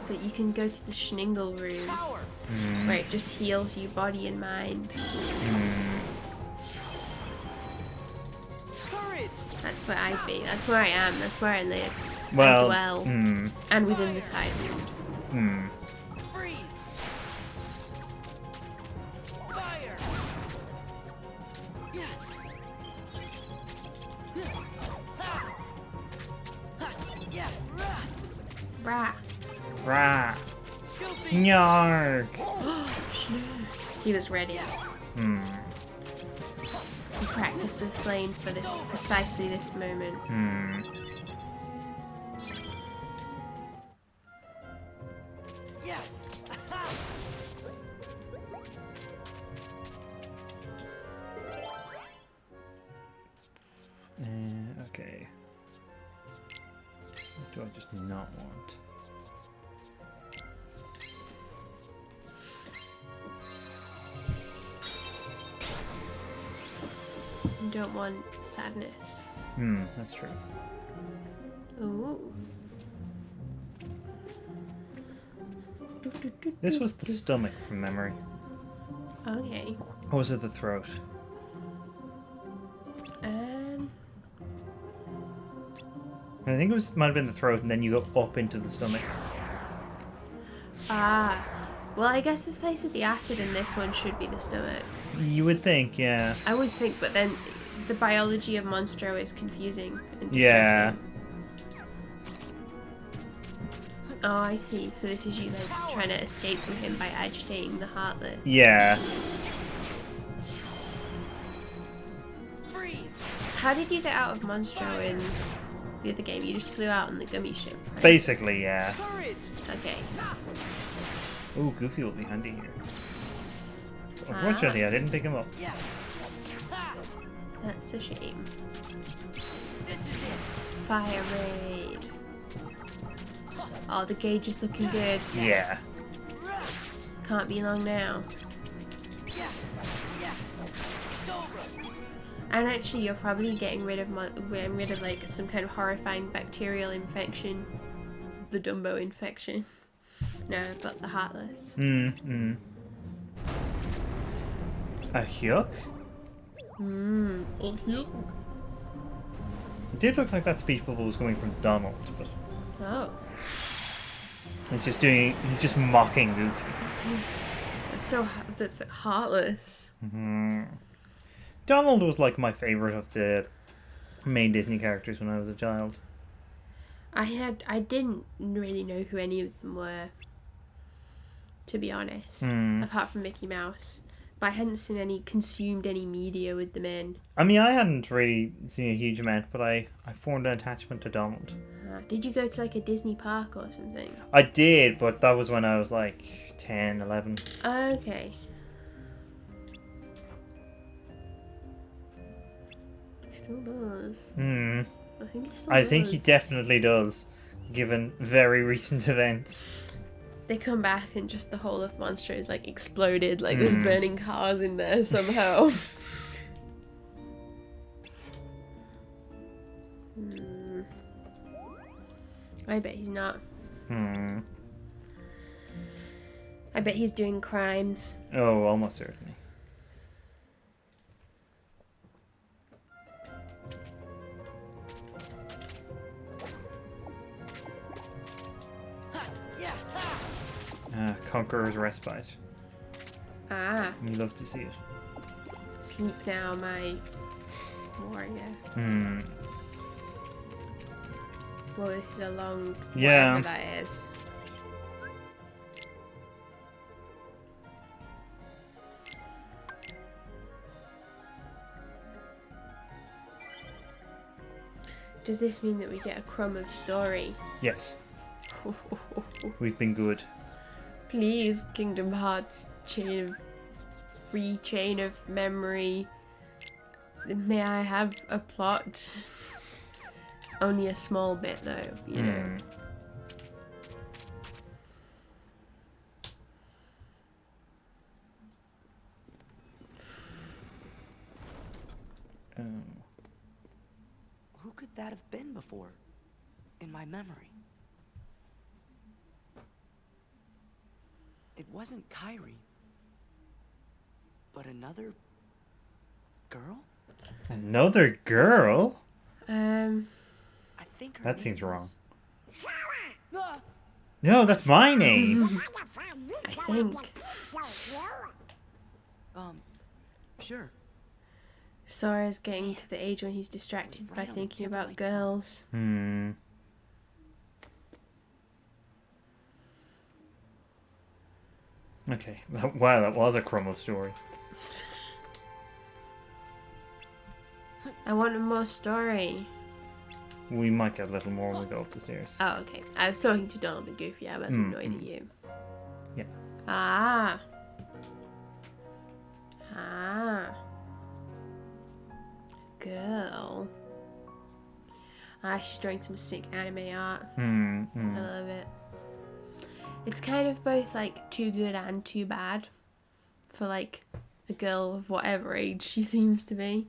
That you can go to the Schningel room Power. where it just heals you body and mind. Courage. That's where I'd be. That's where I am. That's where I live. Well, I dwell. And within this island. Freeze. Fire. Yeah. Ha. Ha. Yeah. Rah. Rah. Rah. Goofy. Nyark. He was ready. Hmm. He practiced with flame for this, precisely this moment. Yeah. Okay. What do I just not want? You don't want sadness. That's true. Ooh. This was the stomach from memory. Okay. Or was it the throat? I think it might have been the throat, and then you go up into the stomach. Ah. Well, I guess the place with the acid in this one should be the stomach. You would think, yeah. I would think, but then the biology of Monstro is confusing and Yeah. distressing. Oh, I see. So this is you like trying to escape from him by agitating the Heartless. Yeah. Freeze. How did you get out of Monstro in the other game? You just flew out on the gummy ship, right? Basically, yeah. Courage. Okay. Ooh, Goofy will be handy here. Unfortunately, I didn't pick him up. Yeah. Ha. That's a shame. This is it. Fire raid. Oh, the gauge is looking good. Yeah. Can't be long now. Yeah. Yeah. It's over. And actually, you're probably getting rid of like some kind of horrifying bacterial infection, the Dumbo infection. No, but the Heartless. A Hyuk? A Hyuk. It did look like that speech bubble was coming from Donald, but Oh, he's just mocking Goofy. that's Heartless. Donald was like my favorite of the main Disney characters when I was a child. I didn't really know who any of them were, to be honest, apart from Mickey Mouse. But I hadn't consumed any media with them in. I mean, I hadn't really seen a huge amount, but I formed an attachment to Donald. Did you go to like a Disney park or something? I did, but that was when I was like 10, 11. Okay. He still does. I think he still I does. think he definitely does, given very recent events. They come back and just the whole of Monstro is like exploded, like there's burning cars in there somehow. I bet he's not. I bet he's doing crimes. Oh, almost certainly. Ha. Yeah. Ha. Conqueror's Respite. Ah, You love to see it. sleep now, my warrior. Well, this is a long Yeah. whatever that is. Does this mean that we get a crumb of story? Yes. We've been good. Please, Kingdom Hearts free chain of memory. May I have a plot? Only a small bit though, you know. Who could that have been before? In my memory. It wasn't Kairi, but another girl? Another girl? I think her That name seems wrong. was- Ah! No, that's my name. I think. Sure. Sora's getting to the age when he's distracted by thinking about girls. Okay. Wow, that was a crumb of story. I want more story. We might get a little more when we go up the stairs. Oh, okay. I was talking to Donald and Goofy. I wasn't annoyed at you. Yeah. Ah. Girl. She's drawing some sick anime art. I love it. It's kind of both like too good and too bad for like a girl of whatever age she seems to be.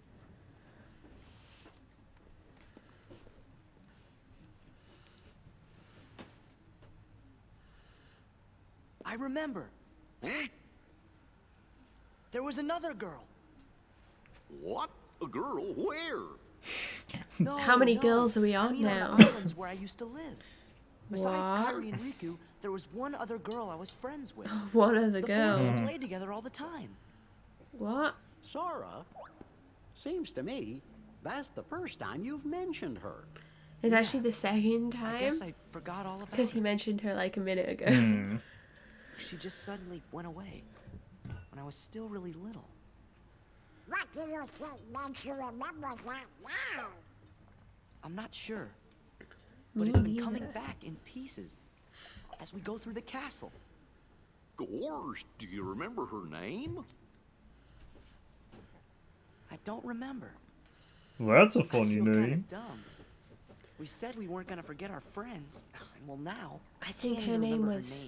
I remember. There was another girl. What? A girl? Where? No, How many girls are we I on mean, now? on the islands where I used to live. Besides What? Kairi and Riku, there was one other girl I was friends with. One of the The four of girls. us played together all the time. What? Sora? Seems to me that's the first time you've mentioned her. It's actually the second I time. guess I forgot all about Because he her. mentioned her like a minute ago. She just suddenly went away when I was still really little. What do you think makes you remember that now? I'm not sure, but it's been coming back in pieces as we go through the castle. Gorge, do you remember her name? I don't remember. Well, that's a I funny feel kinda name. dumb. We said we weren't gonna forget our friends, and well now I think can't her even name remember was her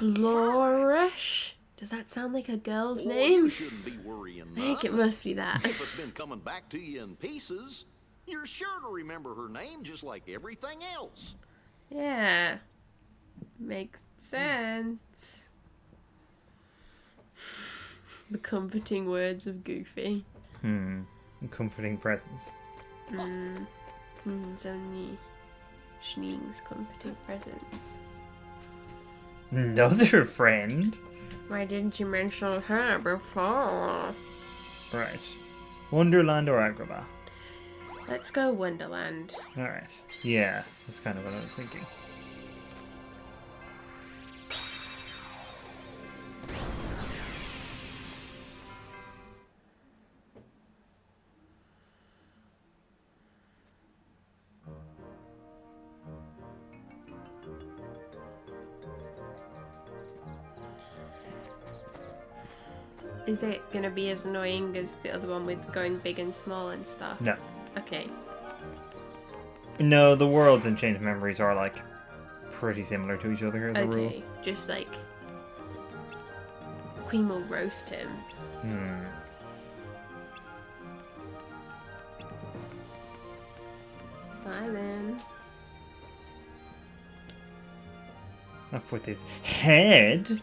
name. Flourish? Does that sound like a girl's Oh, name? you shouldn't be worrying I think it none. must be that. If it's been coming back to you in pieces, you're sure to remember her name just like everything else. Yeah. Makes sense. The comforting words of Goofy. Comforting presence. It's only Schneeg's comforting presence. Another friend? Why didn't you mention her before? Right. Wonderland or Agrabah? Let's go Wonderland. Alright. Yeah, that's kind of what I was thinking. Is it gonna be as annoying as the other one with going big and small and stuff? No. Okay. No, the worlds in Chain of Memories are like pretty similar to each other as a rule. Okay. Just like Queen will roast him. Bye then. Off with his head.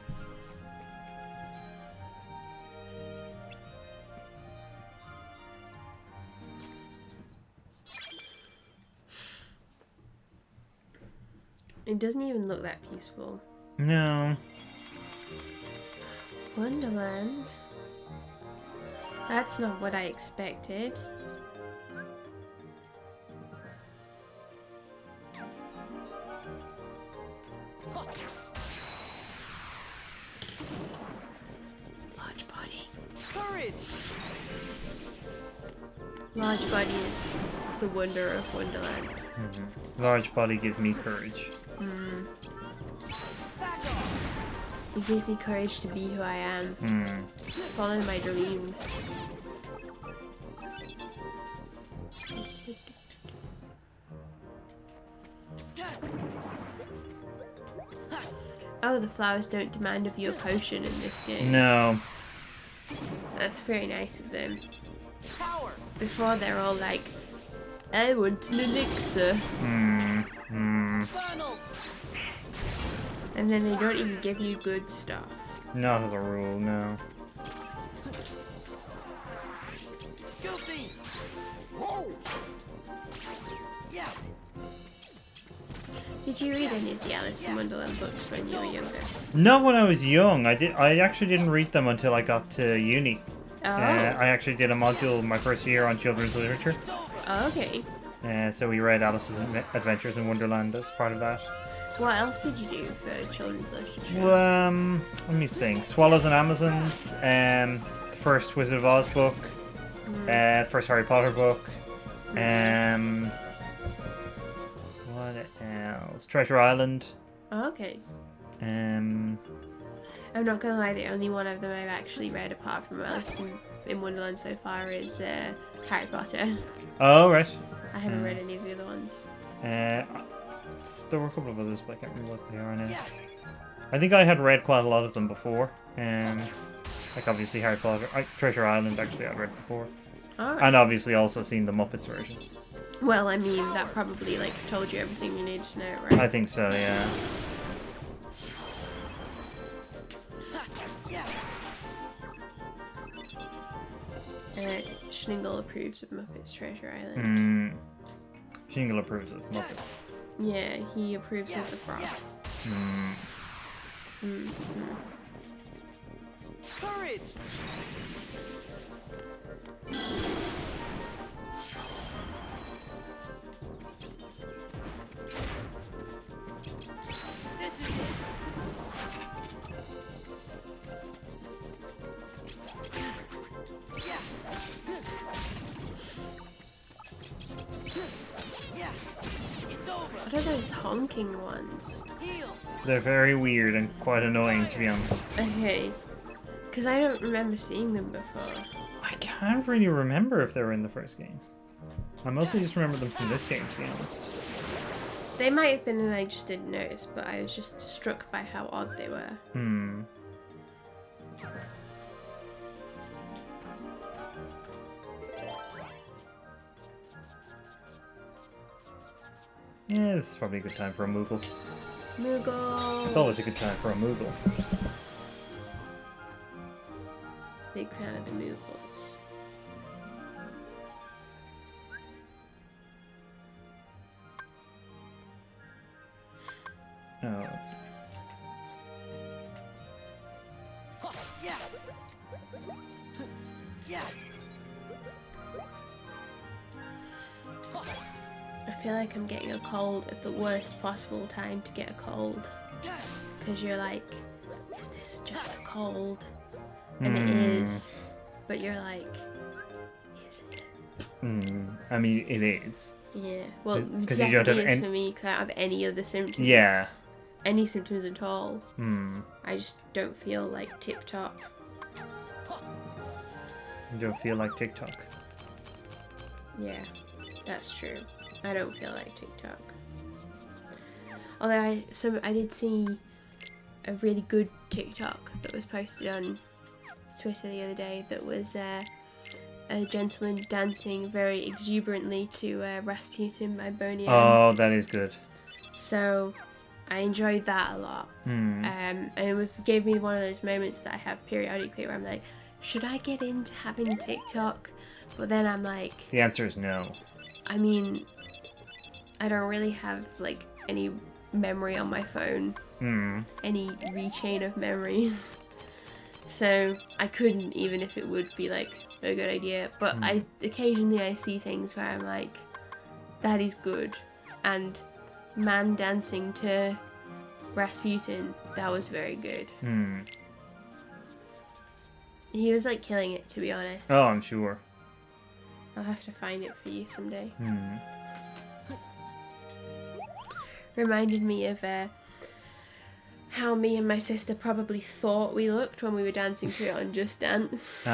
It doesn't even look that peaceful. No. Wonderland? That's not what I expected. Large body. Courage! Large body is the wonder of Wonderland. Large body gives me courage. Back off! It gives me courage to be who I am. Follow my dreams. Oh, the flowers don't demand of you a potion in this game. No. That's very nice of them. Power! Before they're all like, I want an elixir. Funnel! And then they don't even give you good stuff. Not as a rule, no. Goofy! Whoa! Yeah. Did you read any of the Alice in Wonderland books when you were younger? Not when I was young. I actually didn't read them until I got to uni. Oh. I actually did a module my first year on children's literature. Oh, okay. So we read Alice's Adventures in Wonderland as part of that. What else did you do for children's literature? Well, let me think. Swallows and Amazons, the first Wizard of Oz book, first Harry Potter book, what else? Treasure Island. Oh, okay. Um, I'm not gonna lie, the only one of them I've actually read apart from Alice in Wonderland so far is Harry Potter. oh, right. I haven't read any of the other ones. There were a couple of others, but I can't remember what they are now. I think I had read quite a lot of them before. Like obviously Harry Potter, Treasure Island actually I'd read before. Alright. And obviously also seen the Muppets version. Well, I mean, that probably like told you everything you needed to know, right? I think so, yeah. Schningel approves of Muppets Treasure Island. Shingle approves of Muppets. Yeah, he approves of the frog. Courage! This is it. Yeah. It's over. What are those honking ones? Heal. They're very weird and quite annoying, to be honest. Okay. Because I don't remember seeing them before. I can't really remember if they were in the first game. I mostly just remember them from this game, to be honest. They might have been and I just didn't notice, but I was just struck by how odd they were. Yeah, this is probably a good time for a Moogle. Moogle! It's always a good time for a Moogle. Big fan of the Moogles. Oh, that's... Yeah. Yeah. I feel like I'm getting a cold at the worst possible time to get a cold. Because you're like, is this just a cold? And it is. But you're like, is it? I mean, it is. Yeah. Well, it 'Cause you don't definitely have is for me because I don't have any of the symptoms. Yeah. Any symptoms at all. I I just don't feel like tip-top. You don't feel like TikTok. Yeah, that's true. I don't feel like TikTok. Although I did see a really good TikTok that was posted on Twitter the other day that was a gentleman dancing very exuberantly to Rasputin by Boney M. Oh, that is good. So I enjoyed that a lot. And it gave me one of those moments that I have periodically where I'm like, should I get into having TikTok? But then I'm like... The answer is no. I mean, I don't really have, like, any memory on my phone. Any rechain of memories. So I couldn't, even if it would be, like, a good idea. But occasionally I see things where I'm like, that is good. And man dancing to Rasputin, that was very good. He was, like, killing it, to be honest. Oh, I'm sure. I'll have to find it for you someday. Reminded me of how me and my sister probably thought we looked when we were dancing to it on Just Dance.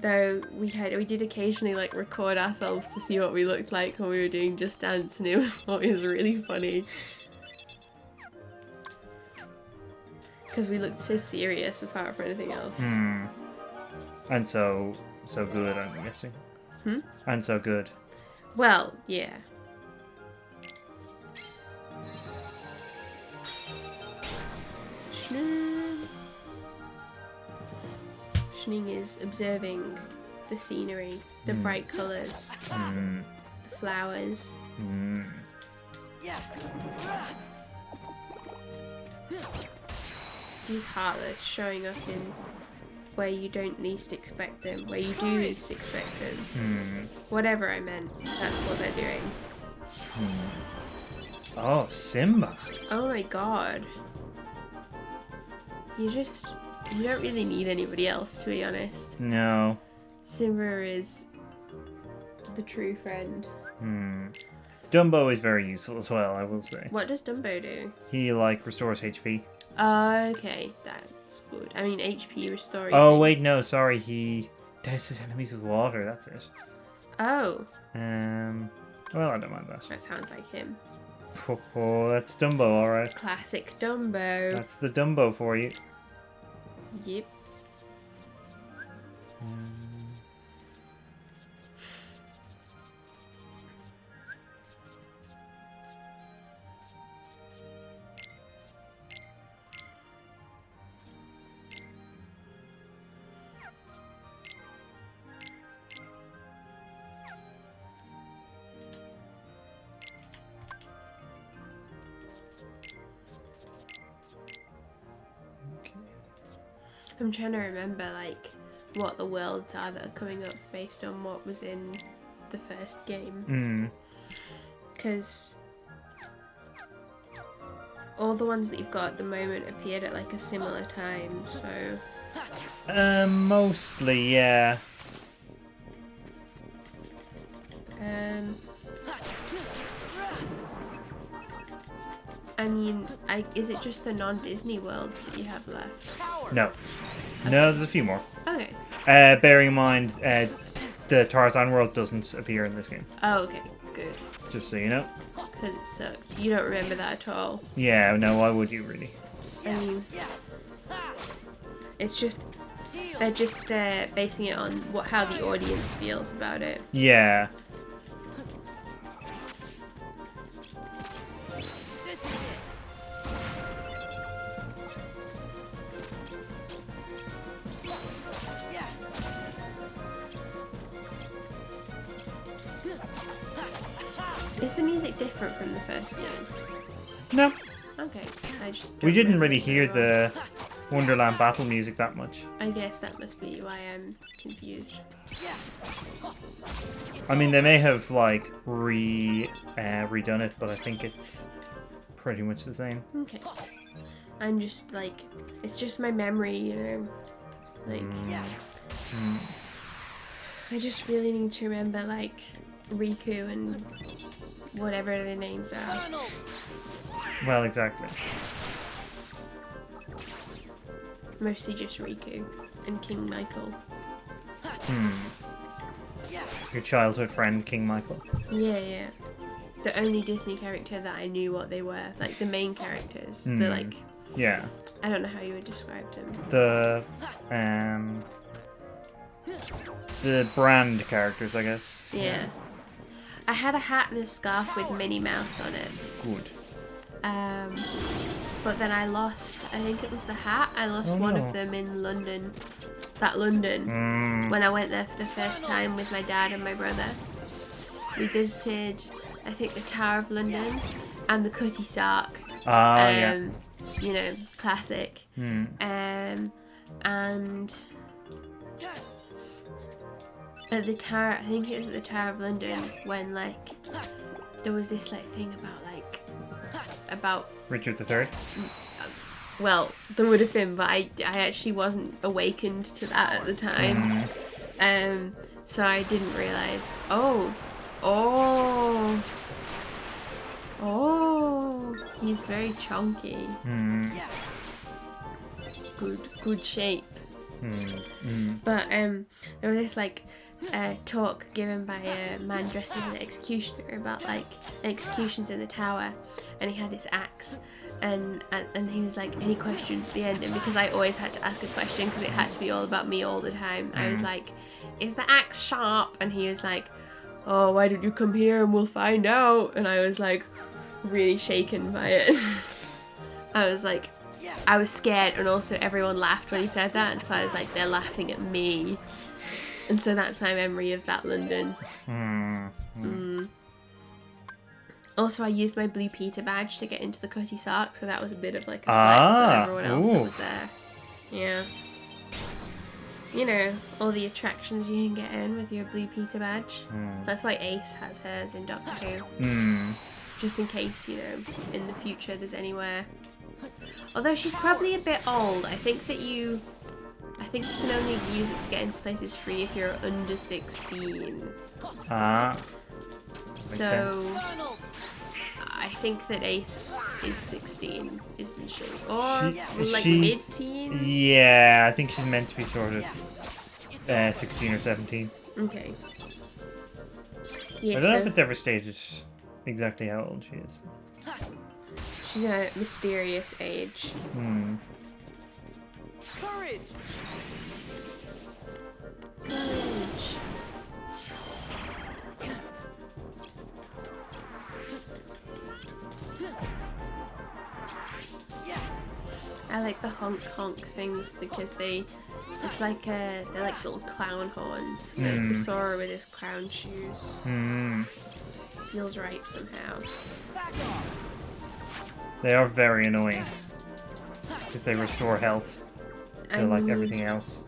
Though we did occasionally like record ourselves to see what we looked like when we were doing Just Dance, and it was always really funny. Because we looked so serious apart from anything else. And so good, I'm guessing. And so good. Well, yeah. vacationing is observing the scenery, the bright colours, the flowers. These heartlets showing up in where you don't least expect them, where you do least expect them. Whatever I meant, that's what they're doing. Oh, Simba. Oh my god. You don't really need anybody else, to be honest. No. Simba is the true friend. Dumbo is very useful as well, I will say. What does Dumbo do? He, like, restores HP. Okay, that's good. I mean, HP restoring. Oh, wait, no, sorry. He douses enemies with water, that's it. Oh. Well, I don't mind that. That sounds like him. Oh, that's Dumbo, alright. Classic Dumbo. That's the Dumbo for you. Yep. I'm trying to remember, like, what the worlds are that are coming up based on what was in the first game. Because all the ones that you've got at the moment appeared at, like, a similar time, so... Mostly, yeah. I mean, is it just the non-Disney worlds that you have left? No. No, there's a few more. Okay. Bearing in mind, the Tarzan world doesn't appear in this game. Oh, okay. Good. Just so you know. Because it sucked. You don't remember that at all. Yeah, no, why would you really? I mean, it's just... They're just basing it on how the audience feels about it. Yeah. Is the music different from the first game? No. Okay, I just We don't didn't remember really it hear very well. the Wonderland battle music that much. I guess that must be why I'm confused. I mean, they may have, like, redone it, but I think it's pretty much the same. Okay. I'm just, like... It's just my memory, you know? Like... I just really need to remember, like, Riku and whatever their names are. Well, exactly. Mostly just Riku and King Michael. Your childhood friend, King Michael. Yeah. The only Disney character that I knew what they were. Like, the main characters. The, like... Yeah. I don't know how you would describe them. The brand characters, I guess. Yeah. I had a hat and a scarf with Minnie Mouse on it. Good. But then I lost, I think it was the hat. I lost one of them in London. When I went there for the first time with my dad and my brother. We visited, I think, the Tower of London and the Cutty Sark. Yeah. You know, classic. And at the Tower, I think it was at the Tower of London when, like, there was this, like, thing about Richard III? well, there would have been, but I actually wasn't awakened to that at the time. So I didn't realise. Oh, he's very chunky. Good shape. But there was this, like, talk given by a man dressed as an executioner about, like, executions in the tower, and he had this axe, and he was like, any questions at the end? And because I always had to ask a question because it had to be all about me all the time, I was like, is the axe sharp? And he was like, oh, why don't you come here and we'll find out? And I was like really shaken by it. I was like, I was scared, and also everyone laughed when he said that, and so I was like, they're laughing at me. And so that's my memory of that London. Also, I used my Blue Peter badge to get into the Cutty Sark, so that was a bit of like a flex on everyone else that was there. Yeah. You know, all the attractions you can get in with your Blue Peter badge. That's why Ace has hers in Doctor Who. Just in case, you know, in the future there's anywhere. Although she's probably a bit old. I think you can only use it to get into places free if you're under 16. So I think that Ace is 16, isn't she? Or like mid-teen? Yeah, I think she's meant to be sort of 16 or 17. Okay. Yeah, I don't know if it's ever stated exactly how old she is. She's a mysterious age. Courage! Courage. I like the honk honk things because they're like little clown horns. Like the Sora with his clown shoes. Feels right somehow. They are very annoying because they restore health to like everything else.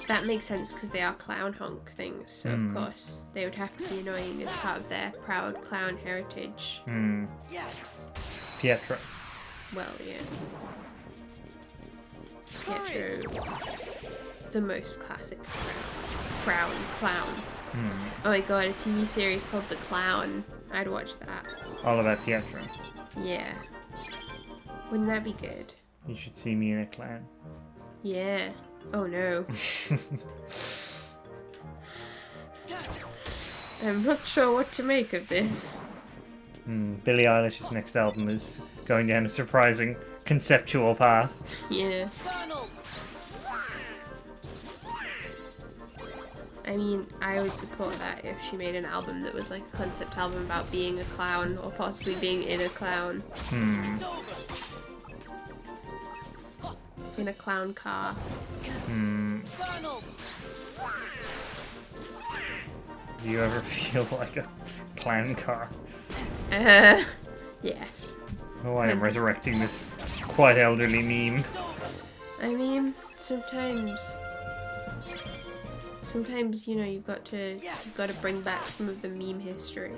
That makes sense because they are clown honk things, so of course they would have to be annoying as part of their proud clown heritage. Pietro. Well, yeah. Pietro, the most classic clown. Oh my god, a TV series called The Clown. I'd watch that. All about Pietro. Yeah. Wouldn't that be good? You should see me in a clown. Yeah. Oh no. I'm not sure what to make of this. Billie Eilish's next album is going down a surprising conceptual path. Yeah. I mean, I would support that if she made an album that was like a concept album about being a clown or possibly being in a clown. In a clown car. Do you ever feel like a clown car? Yes. Oh, I am resurrecting this quite elderly meme. I mean, sometimes you know you've got to bring back some of the meme history.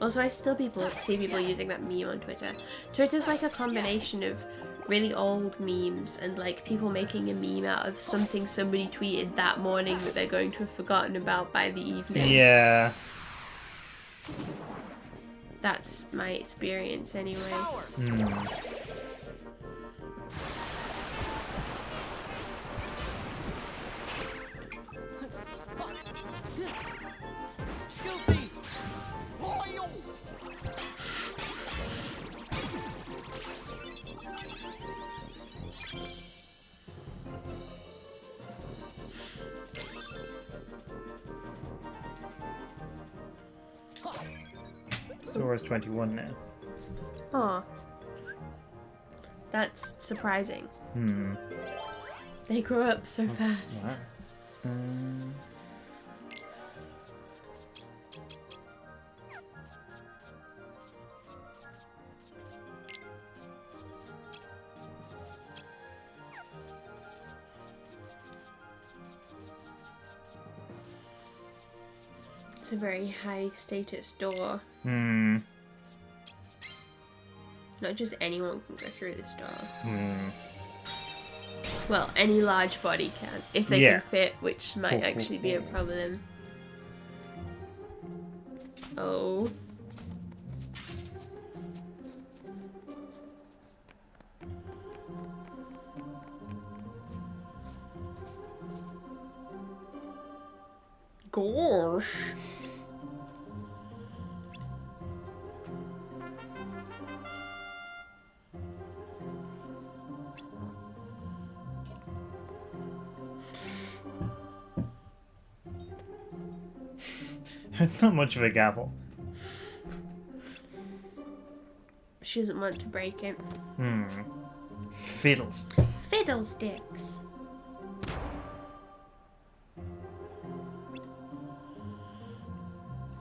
Also, I still see people using that meme on Twitter. Twitter's like a combination of really old memes and like people making a meme out of something somebody tweeted that morning that they're going to have forgotten about by the evening. Yeah. That's my experience anyway. Sora's 21 now. Aw. That's surprising. They grow up so fast. Wow. It's a very high status door. Not just anyone can go through this door. Well, any large body can, if they can fit, which might actually be a problem. Oh. Gosh. It's not much of a gavel. She doesn't want to break it. Fiddles. Fiddlesticks.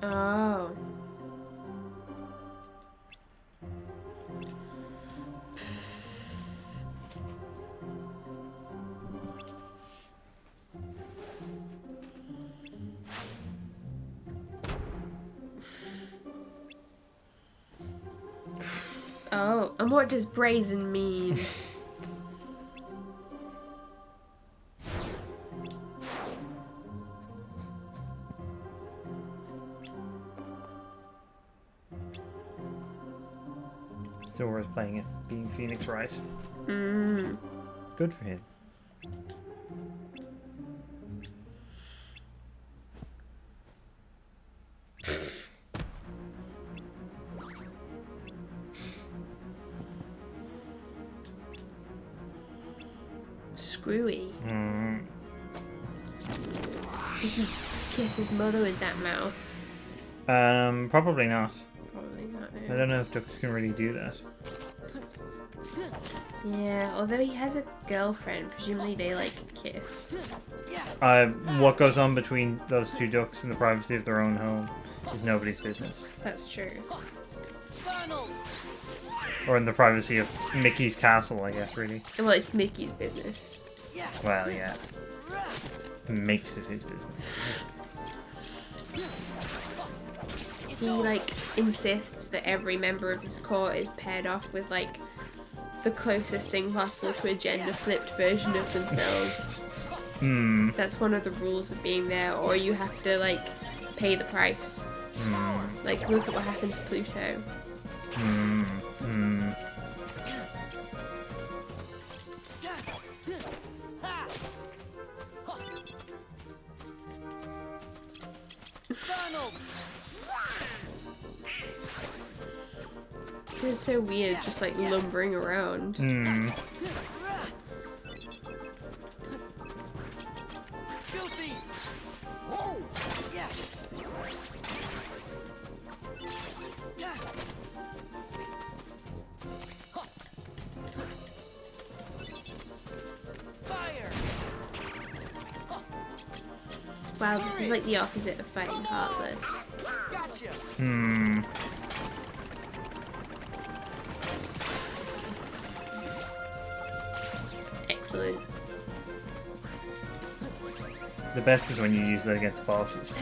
Oh. Oh, and what does brazen mean? Sora's playing it, being Phoenix right. Good for him. Screwy. Doesn't kiss his mother with that mouth. Probably not. Probably not. I No. don't know if ducks can really do that. Yeah, although he has a girlfriend, presumably they like kiss. What goes on between those two ducks in the privacy of their own home is nobody's business. That's true. Or in the privacy of Mickey's castle, I guess, really. Well, it's Mickey's business. Well, yeah. Makes it his business. He like insists that every member of his court is paired off with like the closest thing possible to a gender flipped version of themselves. That's one of the rules of being there, or you have to like pay the price. Like look at what happened to Pluto. It's so weird, just like lumbering around. Wow, this is like the opposite of fighting Heartless. Excellent. The best is when you use that against bosses.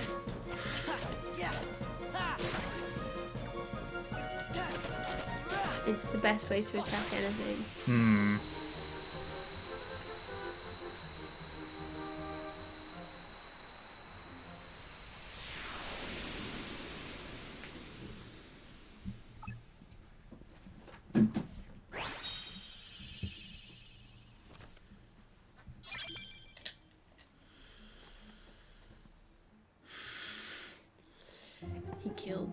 It's the best way to attack anything. He killed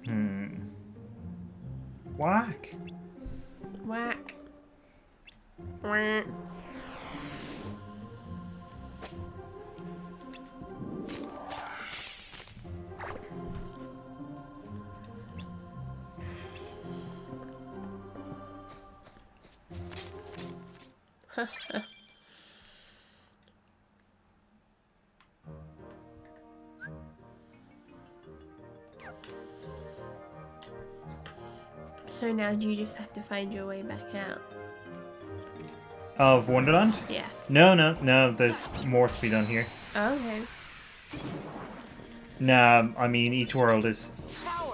them. Whack. Whack. Whack. So now do you just have to find your way back out? Of Wonderland? Yeah. No, there's more to be done here. Oh, okay. Nah, I mean, each world is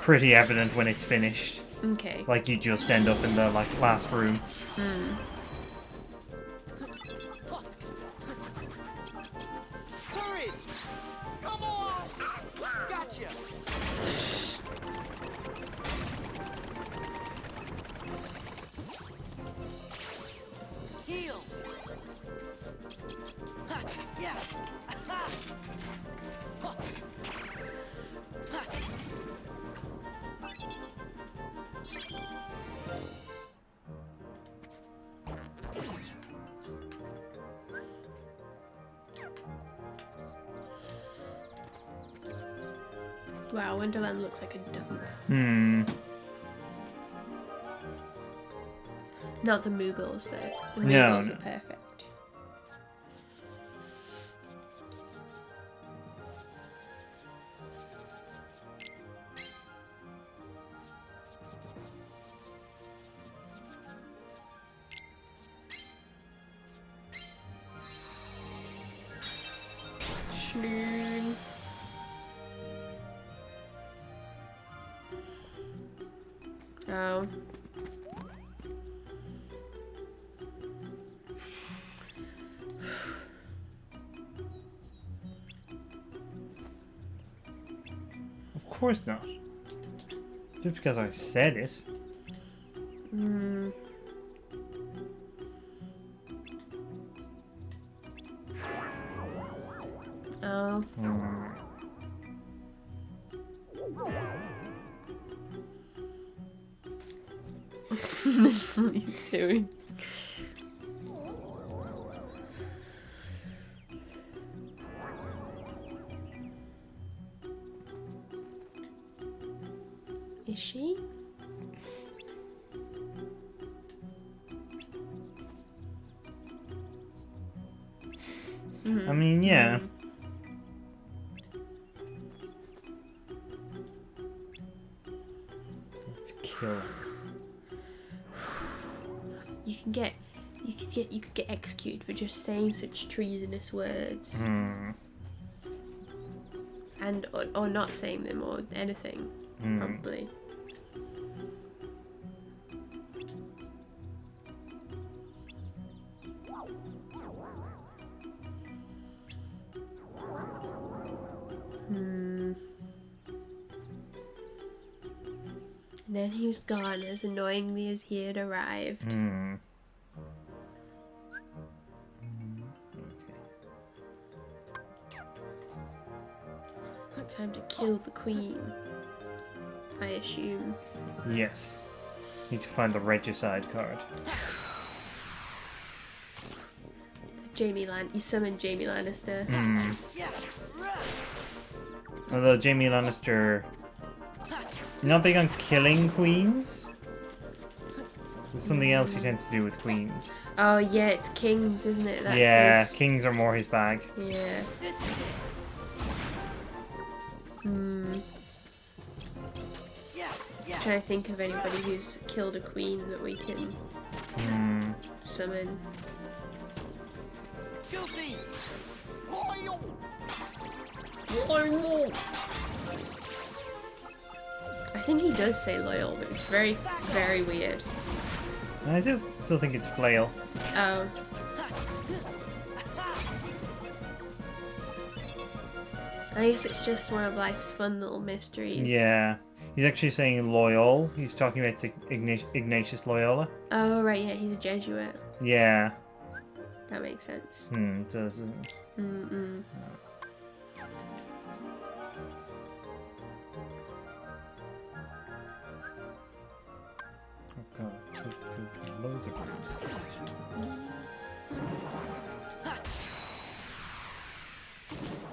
pretty evident when it's finished. Okay. Like, you just end up in the, like, last room. Courage! Come on! Gotcha! Heal! Ha! Yeah! Ha! Ha! Ha! Wow, Wonderland looks like a dump. Not the Mughals, though. The No, Mughals no. are perfect. Schnoon. Oh. Of course not. Just because I said it. Hmm. Oh. That's what he's doing. Is she? I mean, yeah. Let's kill her. You could get executed for just saying such treasonous words. And or not saying them or anything, probably. And then he was gone as annoyingly as he had arrived. Time to kill the queen, I assume. Yes. Need to find the regicide card. You summoned Jamie Lannister. Although Jamie Lannister not big on killing queens. There's something else he tends to do with queens. Oh yeah, it's kings, isn't it? That's Yeah, his... kings are more his bag. Yeah. Trying to think of anybody who's killed a queen that we can summon. Guilty! I think he does say loyal, but it's very, very weird. I just still think it's flail. Oh. I guess it's just one of life's fun little mysteries. Yeah. He's actually saying loyal. He's talking about Ignatius Loyola. Oh, right, yeah, he's a Jesuit. Yeah. That makes sense. It does. Oh god, loads of rooms.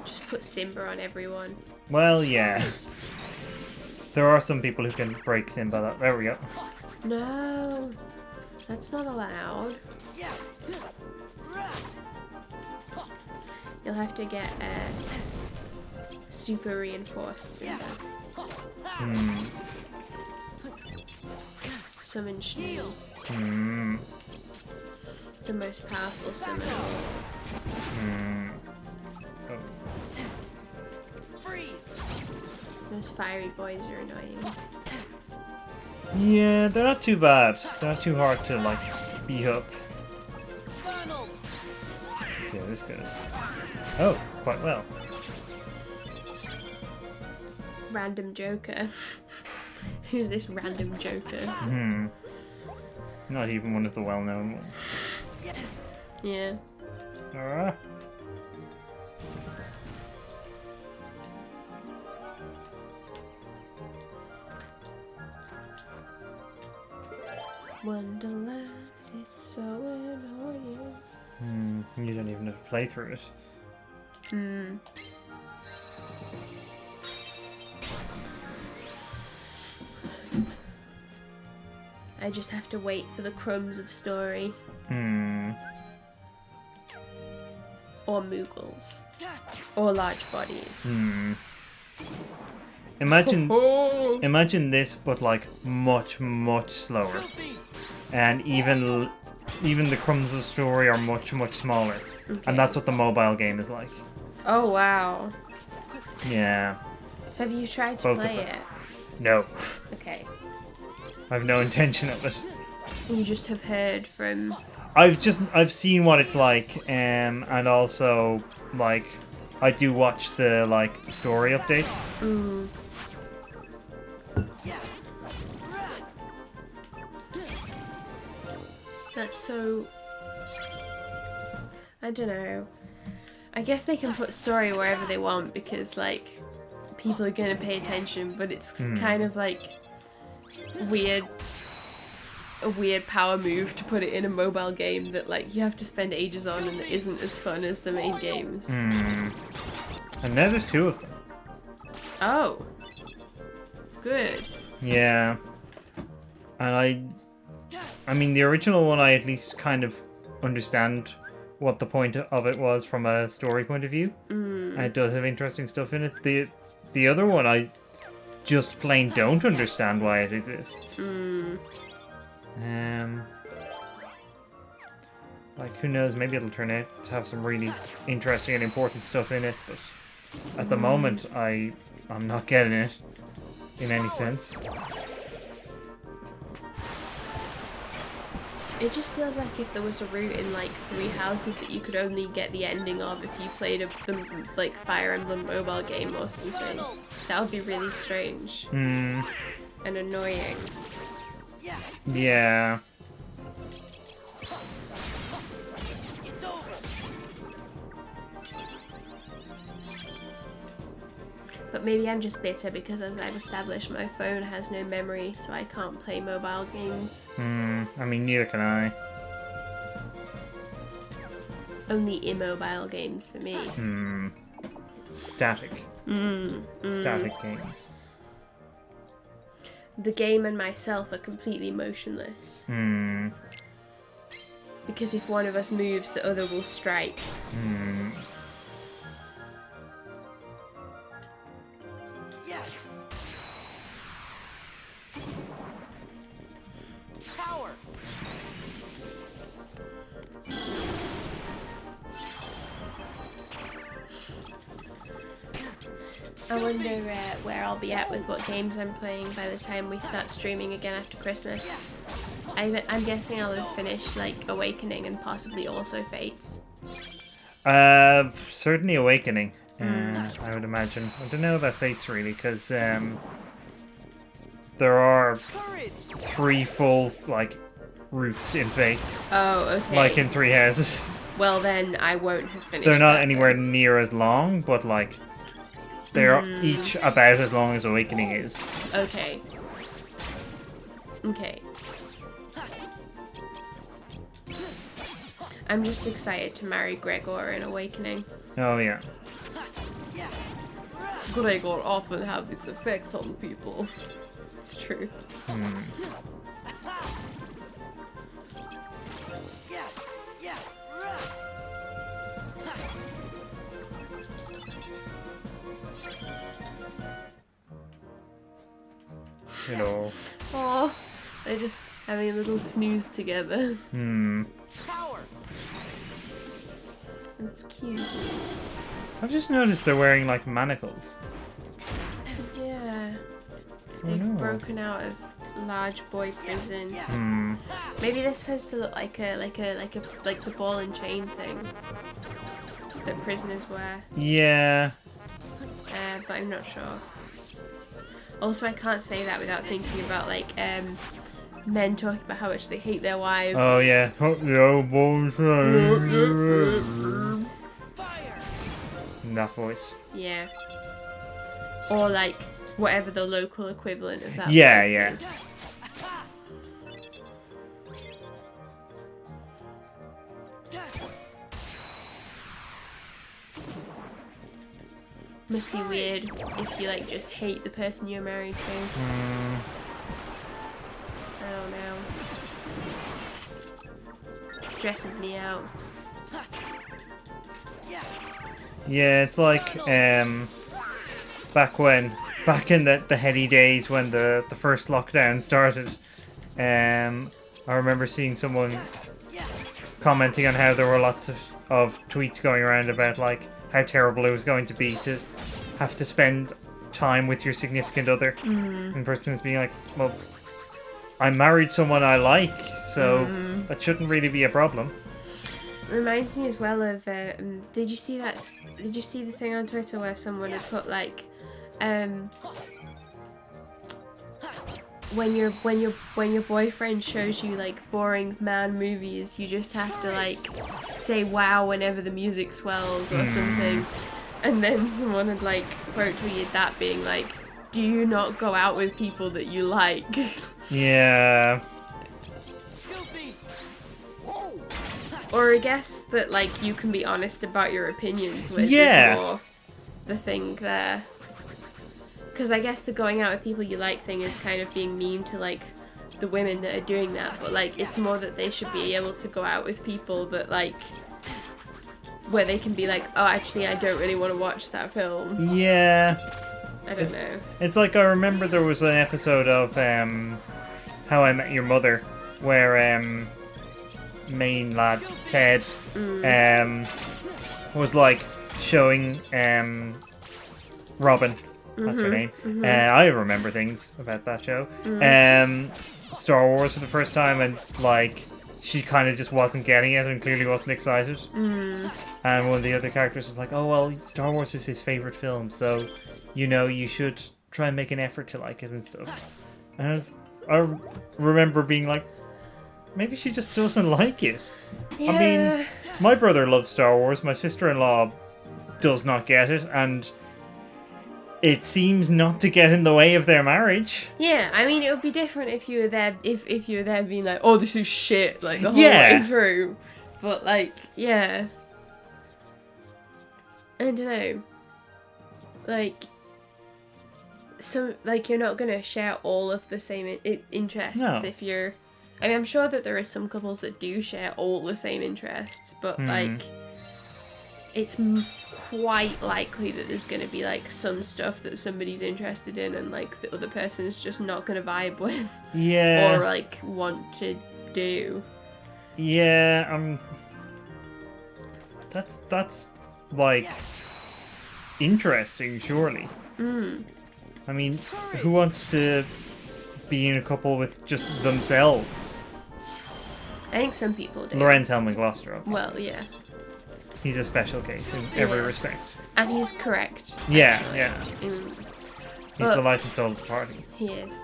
Just put Simba on everyone. Well, yeah. There are some people who can break Simba. There we go. No, that's not allowed. You'll have to get a super reinforced Simba. Summon Shield. The most powerful summon. Oh. Those fiery boys are annoying. Yeah, they're not too bad. They're not too hard to, like, beat up. Let's see how this goes. Oh, quite well. Random Joker. Who's this random Joker? Not even one of the well-known ones. Yeah. Alright. Wonderland, it's so annoying. You don't even have to play through it. I just have to wait for the crumbs of story. Or Moogles. Or large bodies. Imagine this, but like much, much slower. And even the crumbs of story are much, much smaller. Okay. And that's what the mobile game is like. Oh, wow. Yeah. Have you tried to Both play of them. it? No. Okay. I have no intention of it. You just have heard from... I've seen what it's like, and also, like, I do watch the, like, story updates. That's so... I don't know. I guess they can put story wherever they want because, like, people are going to pay attention, but it's kind of, like, a weird power move to put it in a mobile game that, like, you have to spend ages on and that isn't as fun as the main games. And now there's 2 of them. Oh. Good. Yeah. And I mean, the original one I at least kind of understand what the point of it was from a story point of view. And it does have interesting stuff in it. The other one I just plain don't understand why it exists. Like, who knows, maybe it'll turn out to have some really interesting and important stuff in it, but at the moment I'm not getting it in any sense. It just feels like if there was a route in, like, 3 houses that you could only get the ending of if you played the like, Fire Emblem mobile game or something. That would be really strange. And annoying. Yeah. But maybe I'm just bitter because, as I've established, my phone has no memory, so I can't play mobile games. I mean, neither can I. Only immobile games for me. Static. Static games. The game and myself are completely motionless. Because if one of us moves, the other will strike. Power. I wonder where I'll be at with what games I'm playing by the time we start streaming again after Christmas. I'm guessing I'll have finished, like, Awakening and possibly also Fates. Certainly Awakening, I would imagine. I don't know about Fates, really, because there are 3 full, like, routes in Fates. Oh, okay. Like in 3 houses. Well, then I won't have finished. They're not that, anywhere then. near as long, but, like, they're each about as long as Awakening is. Okay. Okay. I'm just excited to marry Gregor in Awakening. Oh, yeah. Gregor often have this effect on people. It's true. Hello. Oh, they're just having a little snooze together. Power. It's cute. I've just noticed they're wearing, like, manacles. Yeah. They've broken out of large boy prison. Maybe they're supposed to look like the ball and chain thing that prisoners wear. Yeah. But I'm not sure. Also, I can't say that without thinking about, like, men talking about how much they hate their wives. Oh, yeah. That voice. Yeah. Or, like, whatever the local equivalent of that Yeah, voice yeah. is. Must be weird if you, like, just hate the person you're married to. I don't know. Stresses me out. Yeah, it's like back in the heady days when the first lockdown started. I remember seeing someone commenting on how there were lots of tweets going around about like how terrible it was going to be to have to spend time with your significant other. And the person was being like, well, I married someone I like, so that shouldn't really be a problem. Reminds me as well of did you see that? Did you see the thing on Twitter where someone had put like when your boyfriend shows you like boring man movies, you just have to like say wow whenever the music swells or something. And then someone had like quote tweeted that being like, do you not go out with people that you like? Yeah. Or I guess that like you can be honest about your opinions with Yeah. is more the thing there. Because I guess the going out with people you like thing is kind of being mean to like the women that are doing that, but like it's more that they should be able to go out with people that like where they can be like, oh, actually I don't really want to watch that film. Yeah. I don't know. It's like I remember there was an episode of How I Met Your Mother where main lad Ted was like showing Robin, that's her name. I remember things about that show. Star Wars for the first time, and like she kind of just wasn't getting it and clearly wasn't excited. And one of the other characters was like, oh well, Star Wars is his favorite film, so you know you should try and make an effort to like it and stuff. And I remember being like, maybe she just doesn't like it. Yeah. I mean, my brother loves Star Wars, my sister-in-law does not get it, and it seems not to get in the way of their marriage. Yeah, I mean it would be different if you were there if you were there being like, oh, this is shit, like the whole way through. But like, yeah. I don't know. Like, so like you're not gonna share all of the same interests if you're. I mean, I'm sure that there are some couples that do share all the same interests, but like, it's quite likely that there's gonna be like some stuff that somebody's interested in and like the other person's just not gonna vibe with, or like want to do. Yeah, that's like interesting, surely. I mean, who wants to be in a couple with just themselves? I think some people do. Lorenz Helming Gloucester, obviously. Well, yeah. He's a special case in every respect. And he's correct. Yeah, actually. yeah. He's the life and soul of the party. He is.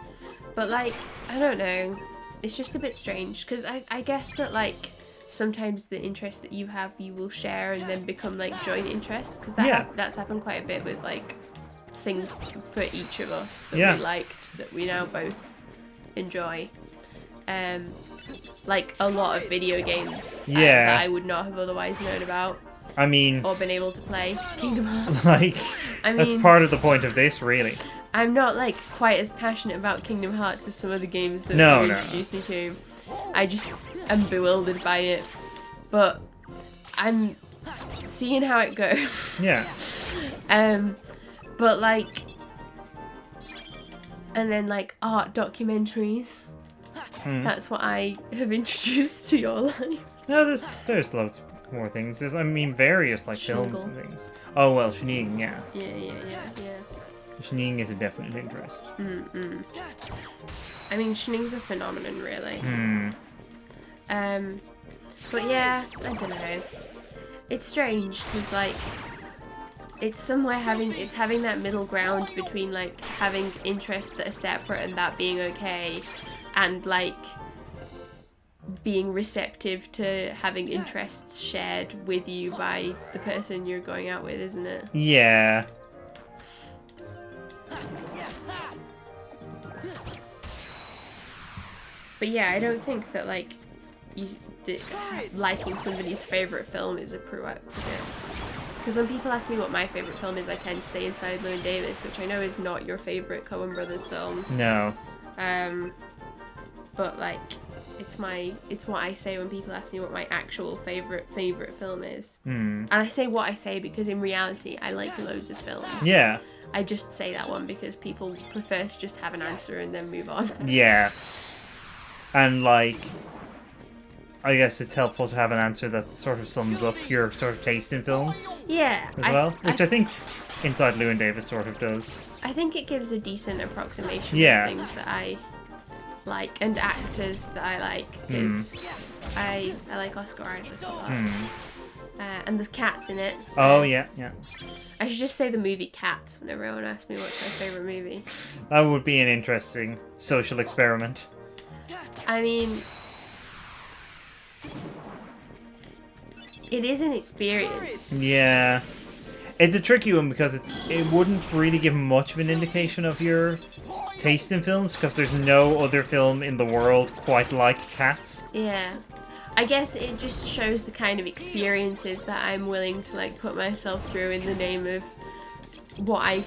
But, like, I don't know. It's just a bit strange, because I guess that, like, sometimes the interests that you have, you will share and then become, like, joint interests, because that's happened quite a bit with, like, things for each of us that we liked, that we now both enjoy. Like, a lot of video games that I would not have otherwise known about. I mean... Or been able to play. Kingdom Hearts. Like, that's part of the point of this, really. I'm not, like, quite as passionate about Kingdom Hearts as some of the games that you introduced me to. I just am bewildered by it. But I'm seeing how it goes. Yeah. But, like... And then, like, art documentaries. That's what I have introduced to your life. No, there's loads more things. There's, I mean, various, like, films and things. Oh, well, Shenigans, yeah. Yeah. Shenigans is a definite interest. I mean, Shenigans a phenomenon, really. But yeah, I don't know. It's strange, because, like, it's having that middle ground between, like, having interests that are separate and that being okay, and, like, being receptive to having interests shared with you by the person you're going out with, isn't it? Yeah. But yeah, I don't think that, like, liking somebody's favourite film is a prerequisite. Because when people ask me what my favourite film is, I tend to say Inside Llewyn Davis, which I know is not your favourite Coen Brothers film. No. but like it's what I say when people ask me what my actual favorite film is. And I say what I say because in reality I like loads of films. Yeah. I just say that one because people prefer to just have an answer and then move on. Yeah. And like, I guess it's helpful to have an answer that sort of sums up your sort of taste in films. Yeah. As well, which I think Inside Llewyn Davis sort of does. I think it gives a decent approximation Yeah. of things that I like and actors that I like, because I like Oscar Isaac a lot. And there's cats in it. So Oh yeah. I should just say the movie Cats when everyone asks me what's my favourite movie. That would be an interesting social experiment. I mean, it is an experience. Yeah. It's a tricky one because it wouldn't really give much of an indication of your taste in films because there's no other film in the world quite like Cats. Yeah. I guess it just shows the kind of experiences that I'm willing to like put myself through in the name of what I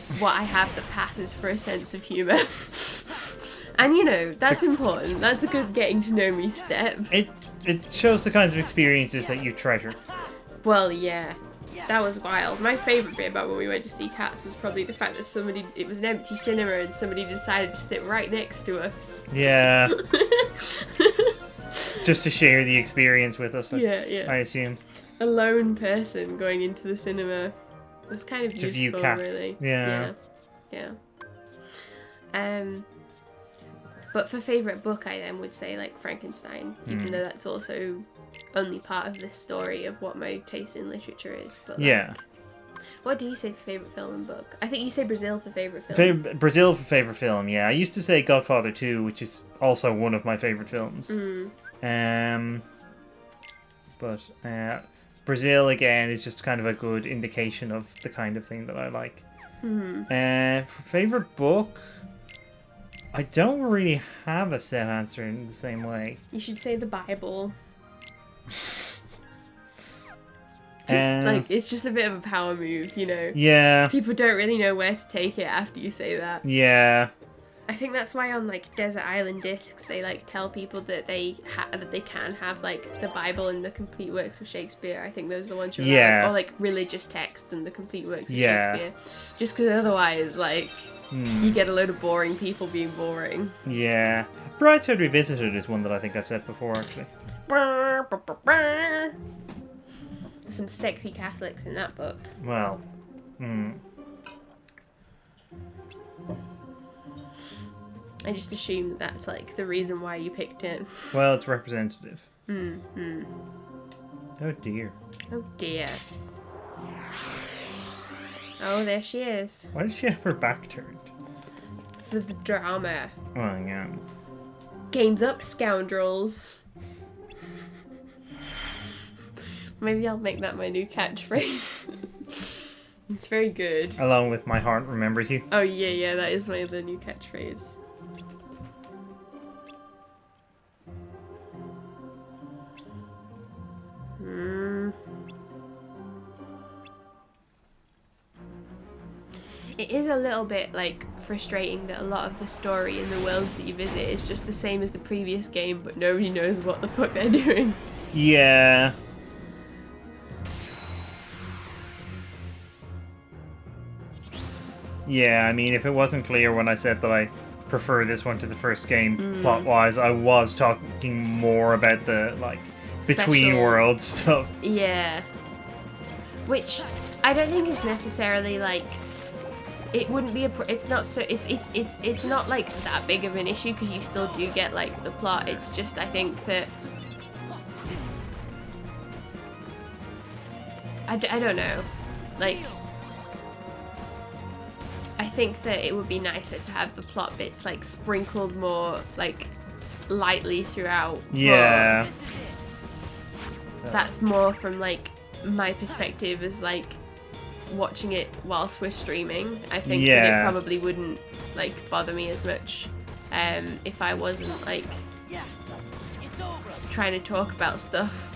have that passes for a sense of humour. And you know, that's important. That's a good getting to know me step. It shows the kinds of experiences that you treasure. Well, yeah. That was wild. My favourite bit about when we went to see Cats was probably the fact that it was an empty cinema and somebody decided to sit right next to us. Yeah. Just to share the experience with us, Yeah. I assume. A lone person going into the cinema was kind of beautiful, To view Cats. really. Yeah. But for favourite book, I then would say like Frankenstein, even though that's also only part of the story of what my taste in literature is. But like, Yeah. what do you say for favourite film and book? I think you say Brazil for favourite film. Brazil for favourite film, yeah. I used to say Godfather 2, which is also one of my favourite films. But Brazil, again, is just kind of a good indication of the kind of thing that I like. For favourite book, I don't really have a set answer in the same way. You should say the Bible. It's just a bit of a power move, you know? Yeah. People don't really know where to take it after you say that. Yeah. I think that's why on like Desert Island Discs they like tell people that they can have like the Bible and the complete works of Shakespeare. I think those are the ones you're Yeah. or like religious text and the complete works of Yeah. Shakespeare. Just because otherwise like you get a load of boring people being boring. Yeah. Brideshead Revisited is one that I think I've said before, actually. There's some sexy Catholics in that book. Well, I just assume that that's like the reason why you picked it. well, it's representative. Oh dear. Oh dear. Oh, there she is. Why does she have her back turned? For the drama. Oh, yeah. Game's up, scoundrels. Maybe I'll make that my new catchphrase. It's very good. Along with My Heart Remembers You. Oh yeah, that is my other new catchphrase. It is a little bit like frustrating that a lot of the story in the worlds that you visit is just the same as the previous game, but nobody knows what the fuck they're doing. Yeah. Yeah, I mean, if it wasn't clear when I said that I prefer this one to the first game, plot-wise, I was talking more about the, like, between Special- world stuff. Yeah. Which I don't think is necessarily like it wouldn't be it's not so it's not like that big of an issue because you still do get like the plot. It's just I think that I don't know, like I think that it would be nicer to have the plot bits like sprinkled more like lightly throughout. Yeah. But that's more from like my perspective as like watching it whilst we're streaming. I think that it probably wouldn't like bother me as much if I wasn't like trying to talk about stuff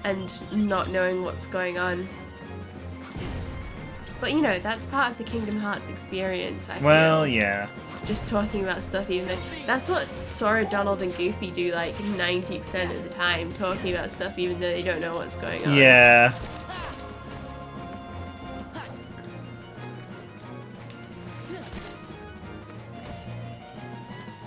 and not knowing what's going on. But you know, that's part of the Kingdom Hearts experience. I Well, feel. yeah. Just talking about stuff, even though that's what Sora, Donald, and Goofy do like 90% of the time, talking about stuff even though they don't know what's going on. Yeah.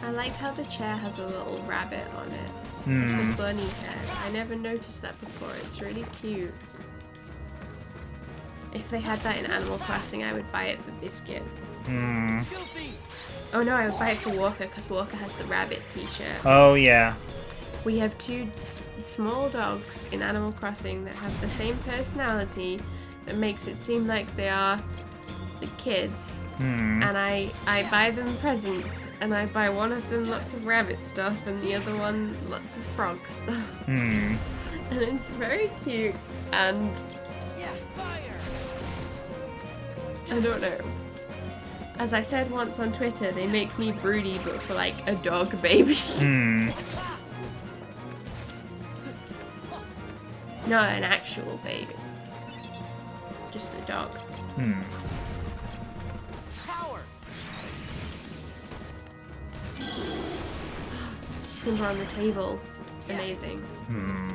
I like how the chair has a little rabbit on it. Hmm. The bunny head. I never noticed that before. It's really cute. If they had that in Animal Crossing, I would buy it for Biscuit. Hmm. Oh no, I would buy it for Walker because Walker has the rabbit t-shirt. Oh, yeah. We have two small dogs in Animal Crossing that have the same personality that makes it seem like they are the kids. Hmm. And I buy them presents, and I buy one of them lots of rabbit stuff and the other one lots of frog stuff. Hmm. And it's very cute, and I don't know. As I said once on Twitter, they make me broody, but for like a dog baby. Hmm. Not an actual baby. Just a dog. Hmm. Simba on the table. Amazing. Hmm.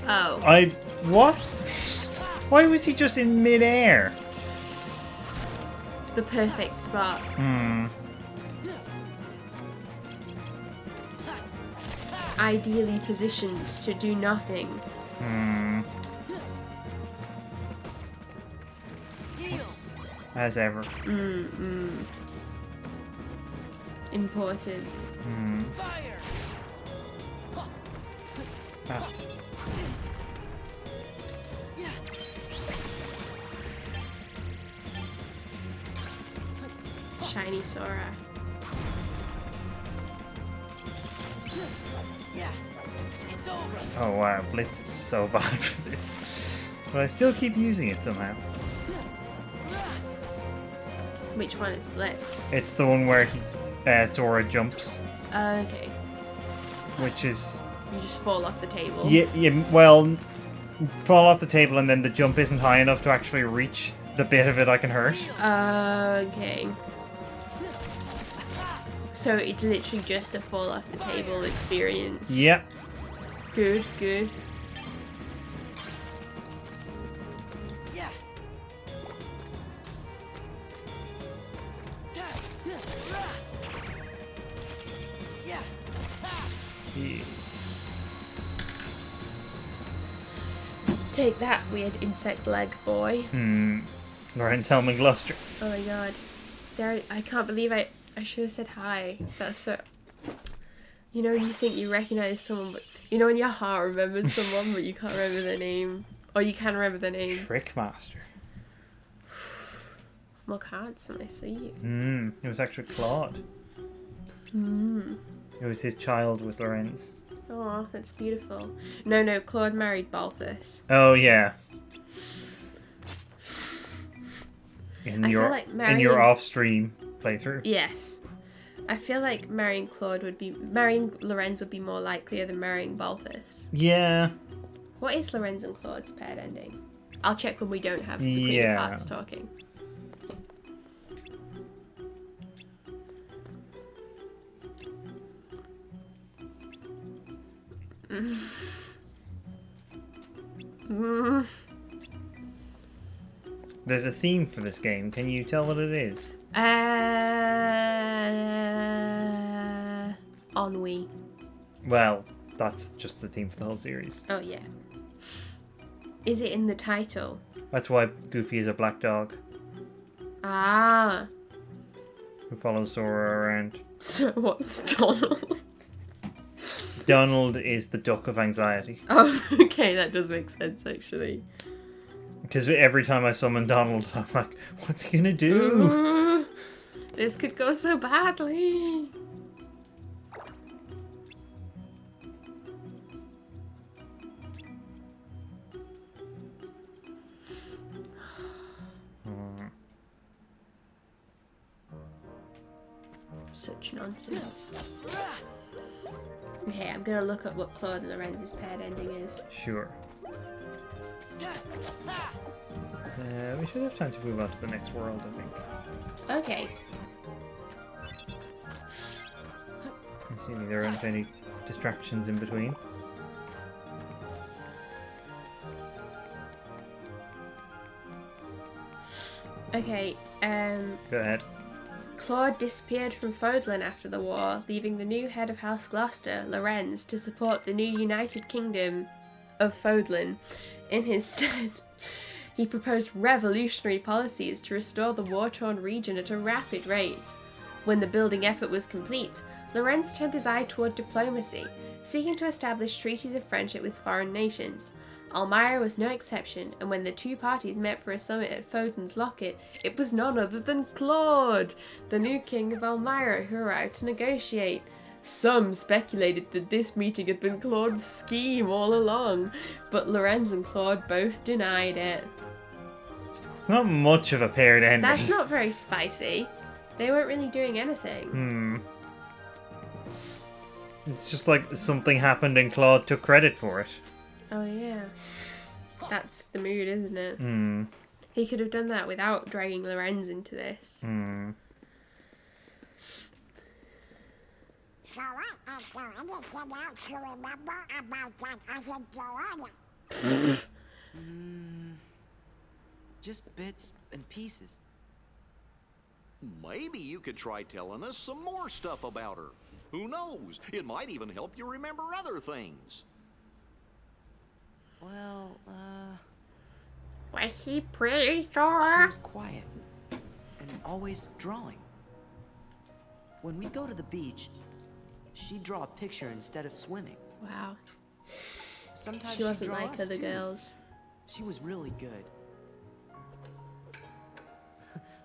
Oh. What? Why was he just in midair? The perfect spot. Hmm. Ideally positioned to do nothing. Hmm. As ever. Important. Hmm. Ah. Shiny Sora. Oh wow, Blitz is so bad for this. But I still keep using it somehow. Which one is Blitz? It's the one where Sora jumps, Okay. which is... You just fall off the table. Yeah, well, fall off the table and then the jump isn't high enough to actually reach the bit of it I can hurt. Okay. So it's literally just a fall off the table experience. Yep. Good, good. Yeah. Take that, weird insect leg boy. Lorenz Helming Gloucester. Oh my god. There, I can't believe I should have said hi. That's so... You know when you think you recognise someone, but... You know when your heart remembers someone, but you can't remember their name? Or you can remember their name. Trickmaster. More cards on my sleeve. It was actually Claude. It was his child with Lorenz. Oh, that's beautiful. No, Claude married Balthus. Oh, yeah. In I your feel like marrying... in your off-stream playthrough. Yes. I feel like marrying Lorenz would be more likelier than marrying Balthus. Yeah. What is Lorenz and Claude's paired ending? I'll check when we don't have the Queen of Hearts talking. There's a theme for this game. Can you tell what it is? Ennui. Well, that's just the theme for the whole series. Oh, yeah. Is it in the title? That's why Goofy is a black dog Ah. who follows Sora around. So what's Donald? Donald is the duck of anxiety. Oh, okay, that does make sense, actually. Because every time I summon Donald, I'm like, what's he gonna do? This could go so badly. Such nonsense. Okay, I'm gonna look up what Claude and Lorenz's paired ending is. Sure. We should have time to move on to the next world, I think. Okay. Assuming there aren't any distractions in between. Okay, Go ahead. Claude disappeared from Fodlan after the war, leaving the new head of House Gloucester, Lorenz, to support the new United Kingdom of Fodlan. In his stead, he proposed revolutionary policies to restore the war-torn region at a rapid rate. When the building effort was complete, Lorenz turned his eye toward diplomacy, seeking to establish treaties of friendship with foreign nations. Elmira was no exception, and when the two parties met for a summit at Foden's Locket, it was none other than Claude, the new king of Elmira, who arrived to negotiate. Some speculated that this meeting had been Claude's scheme all along, but Lorenz and Claude both denied it. It's not much of a paired ending. That's not very spicy. They weren't really doing anything. It's just like something happened and Claude took credit for it. Oh yeah. That's the mood, isn't it? He could have done that without dragging Lorenz into this. So what is there anything else you remember about that other Joanna? Just bits and pieces. Maybe you could try telling us some more stuff about her. Who knows? It might even help you remember other things. Well, Was he pretty, she Sora? was quiet and always drawing. When we go to the beach, she'd draw a picture instead of swimming. Wow. Sometimes She wasn't she'd draw like us other too. girls. She was really good.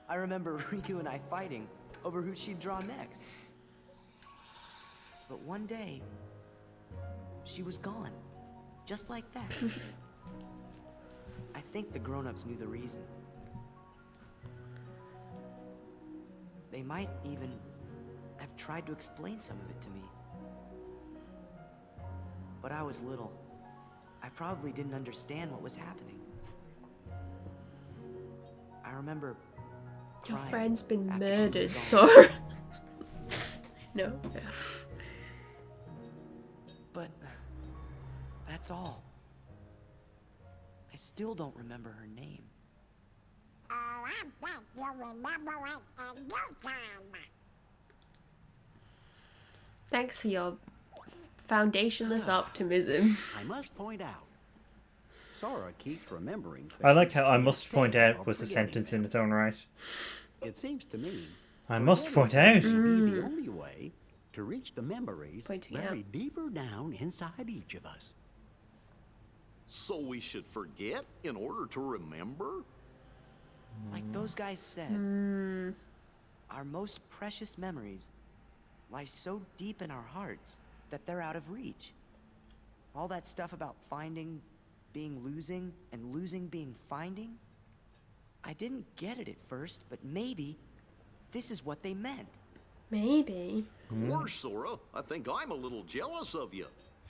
I remember Riku and I fighting over who she'd draw next. But one day, she was gone. Just like that. I think the grown-ups knew the reason. They might even have tried to explain some of it to me. But I was little. I probably didn't understand what was happening. I remember Your crying friend's been after she murdered, was gone. Sora. No. But that's all. I still don't remember her name. Oh, I bet you'll remember it in no time. Thanks for your foundationless optimism. I must point out, Sora keeps remembering. I like how I things must point instead out of was a forgetting sentence them. in its own right. It seems to me. I must point forgetting out. may be the only way to reach the memories Pointing buried deeper down inside each of us. So we should forget in order to remember? Like those guys said, our most precious memories lie so deep in our hearts that they're out of reach. All that stuff about finding being losing and losing being finding, I didn't get it at first, but maybe this is what they meant. Maybe. Of course, Sora. I think I'm a little jealous of you.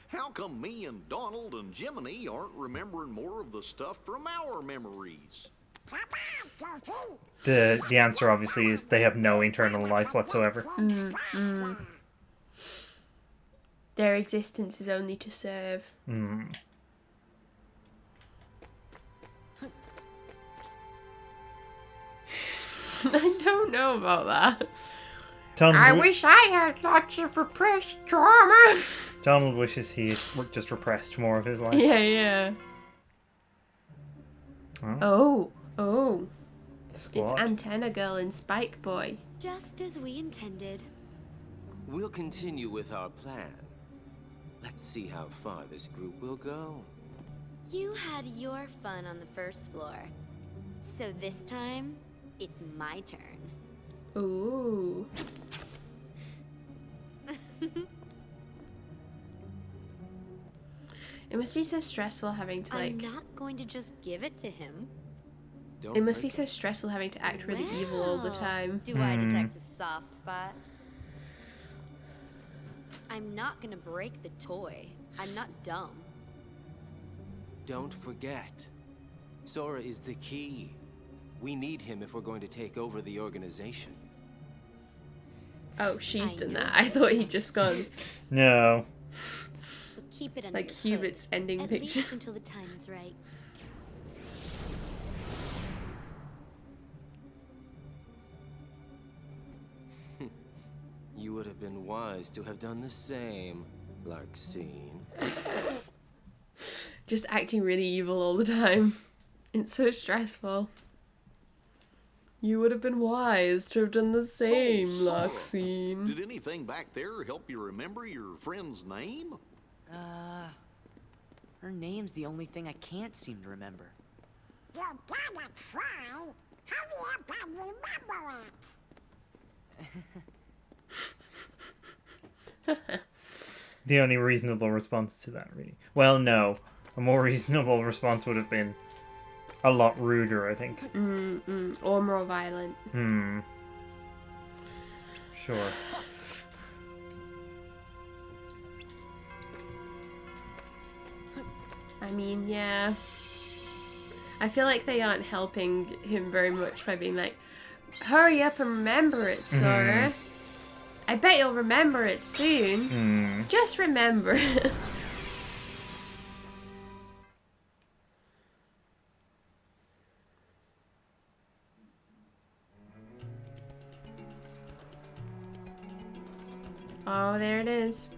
How come me and Donald and Jiminy aren't remembering more of the stuff from our memories? Come on, Goofy. The answer obviously is they have no internal life whatsoever. Their existence is only to serve. I don't know about that. I wish I had lots of repressed trauma. Donald wishes he had just repressed more of his life. Yeah. Oh, Oh. the It's squad. Antenna Girl and Spike Boy. Just as we intended. We'll continue with our plan. Let's see how far this group will go. You had your fun on the first floor. So this time, it's my turn. Ooh. It must be so stressful having to like. I'm not going to just give it to him. It must be so stressful having to act really evil all the time. Do I detect a soft spot? I'm not gonna break the toy. I'm not dumb. Don't forget, Sora is the key. We need him if we're going to take over the organization. Oh, she's done that. I thought he'd just gone. No. But keep it under Like your Hubit's hood, ending at picture. least until the time is right. You would have been wise to have done the same, Larxene. Just acting really evil all the time. It's so stressful. You would have been wise to have done the same, Larxene. Did anything back there help you remember your friend's name? Her name's the only thing I can't seem to remember. You gotta try. Hurry up and remember it. The only reasonable response to that, really. Well, no. A more reasonable response would have been a lot ruder, I think. Or more violent. Sure. I mean, yeah. I feel like they aren't helping him very much by being like, hurry up and remember it, Sora. I bet you'll remember it soon. Just remember it. Oh, there it is.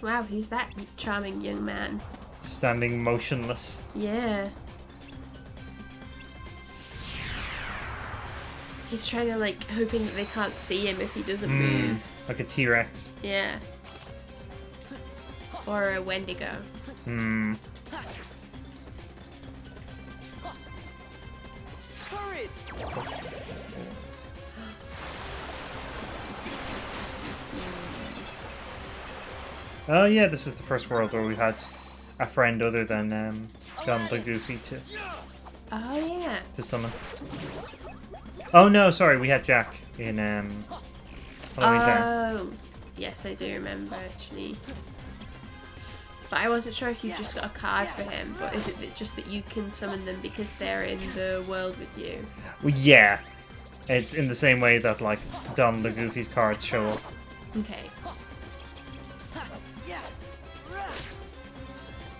Wow, he's that charming young man. Standing motionless. Yeah. He's trying to, like, hoping that they can't see him if he doesn't move. Like a T-Rex. Yeah. Or a Wendigo. Oh yeah, this is the first world where we had a friend other than Donald the Goofy Oh, yeah. to summon. Oh no, sorry, we had Jack in Halloween Town. Oh, yes, I do remember, actually. But I wasn't sure if you just got a card for him, but is it just that you can summon them because they're in the world with you? Well, yeah. It's in the same way that, like, Donald the Goofy's cards show up. Okay.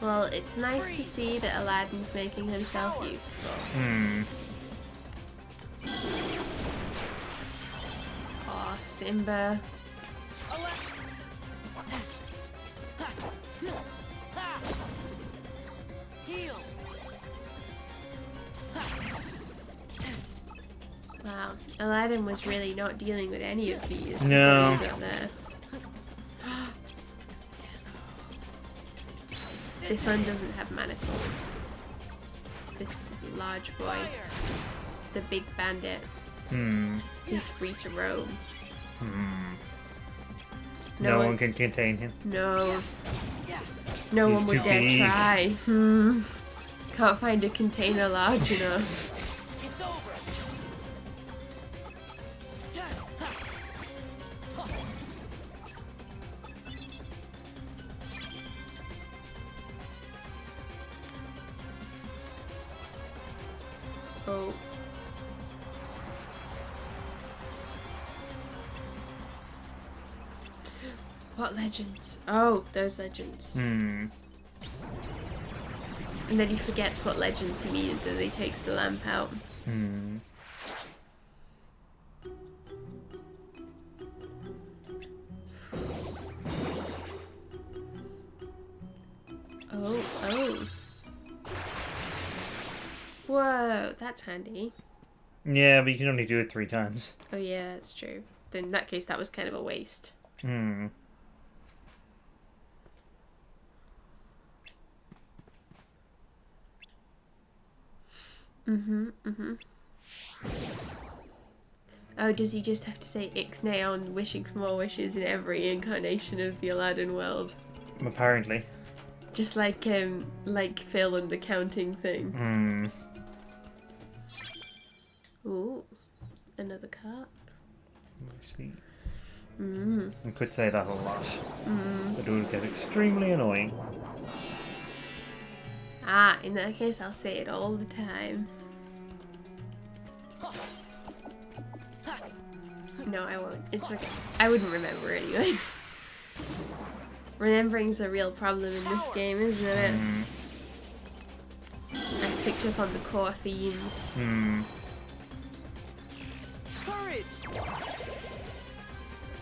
Well, it's nice to see that Aladdin's making himself useful. Aw, Simba. Wow, Aladdin was really not dealing with any of these. No. until he got there. This one doesn't have manacles. This large boy, the big bandit, he's free to roam. No one can contain him. No. No He's one would too dare big. try. Can't find a container large enough. Oh. What legends? Oh, those legends. And then he forgets what legends he means as he takes the lamp out. Oh. Whoa, that's handy. Yeah, but you can only do it 3 times. Oh yeah, that's true. then in that case that was kind of a waste. Hmm. Oh, does he just have to say Ixnay on wishing for more wishes in every incarnation of the Aladdin world? Apparently. Just like Phil and the counting thing. Hmm. Ooh, another card. Actually, I could say that a lot. But it would get extremely annoying. Ah, in that case I'll say it all the time. No, I won't. It's okay. I wouldn't remember anyway. Remembering's a real problem in this game, isn't it? I've picked up on the core themes. Courage!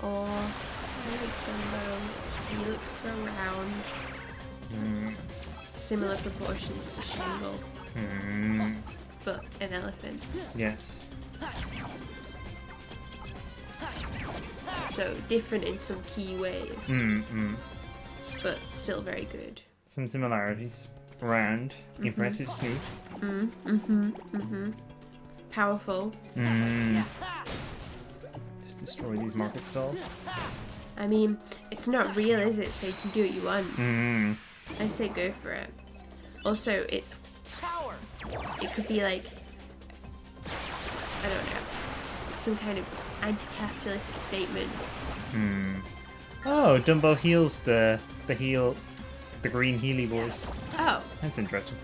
Oh, I like Dumbo. He looks so round. Similar proportions to Shingle. But an elephant. Yes. So different in some key ways. But still very good. Some similarities. Round. Impressive snoot. Powerful. Just destroy these market stalls. I mean, it's not real, is it? So you can do what you want. I say go for it. Also, it could be like, I don't know, some kind of anti-capitalist statement. Oh, Dumbo heals the green Healy boys. Oh. That's interesting.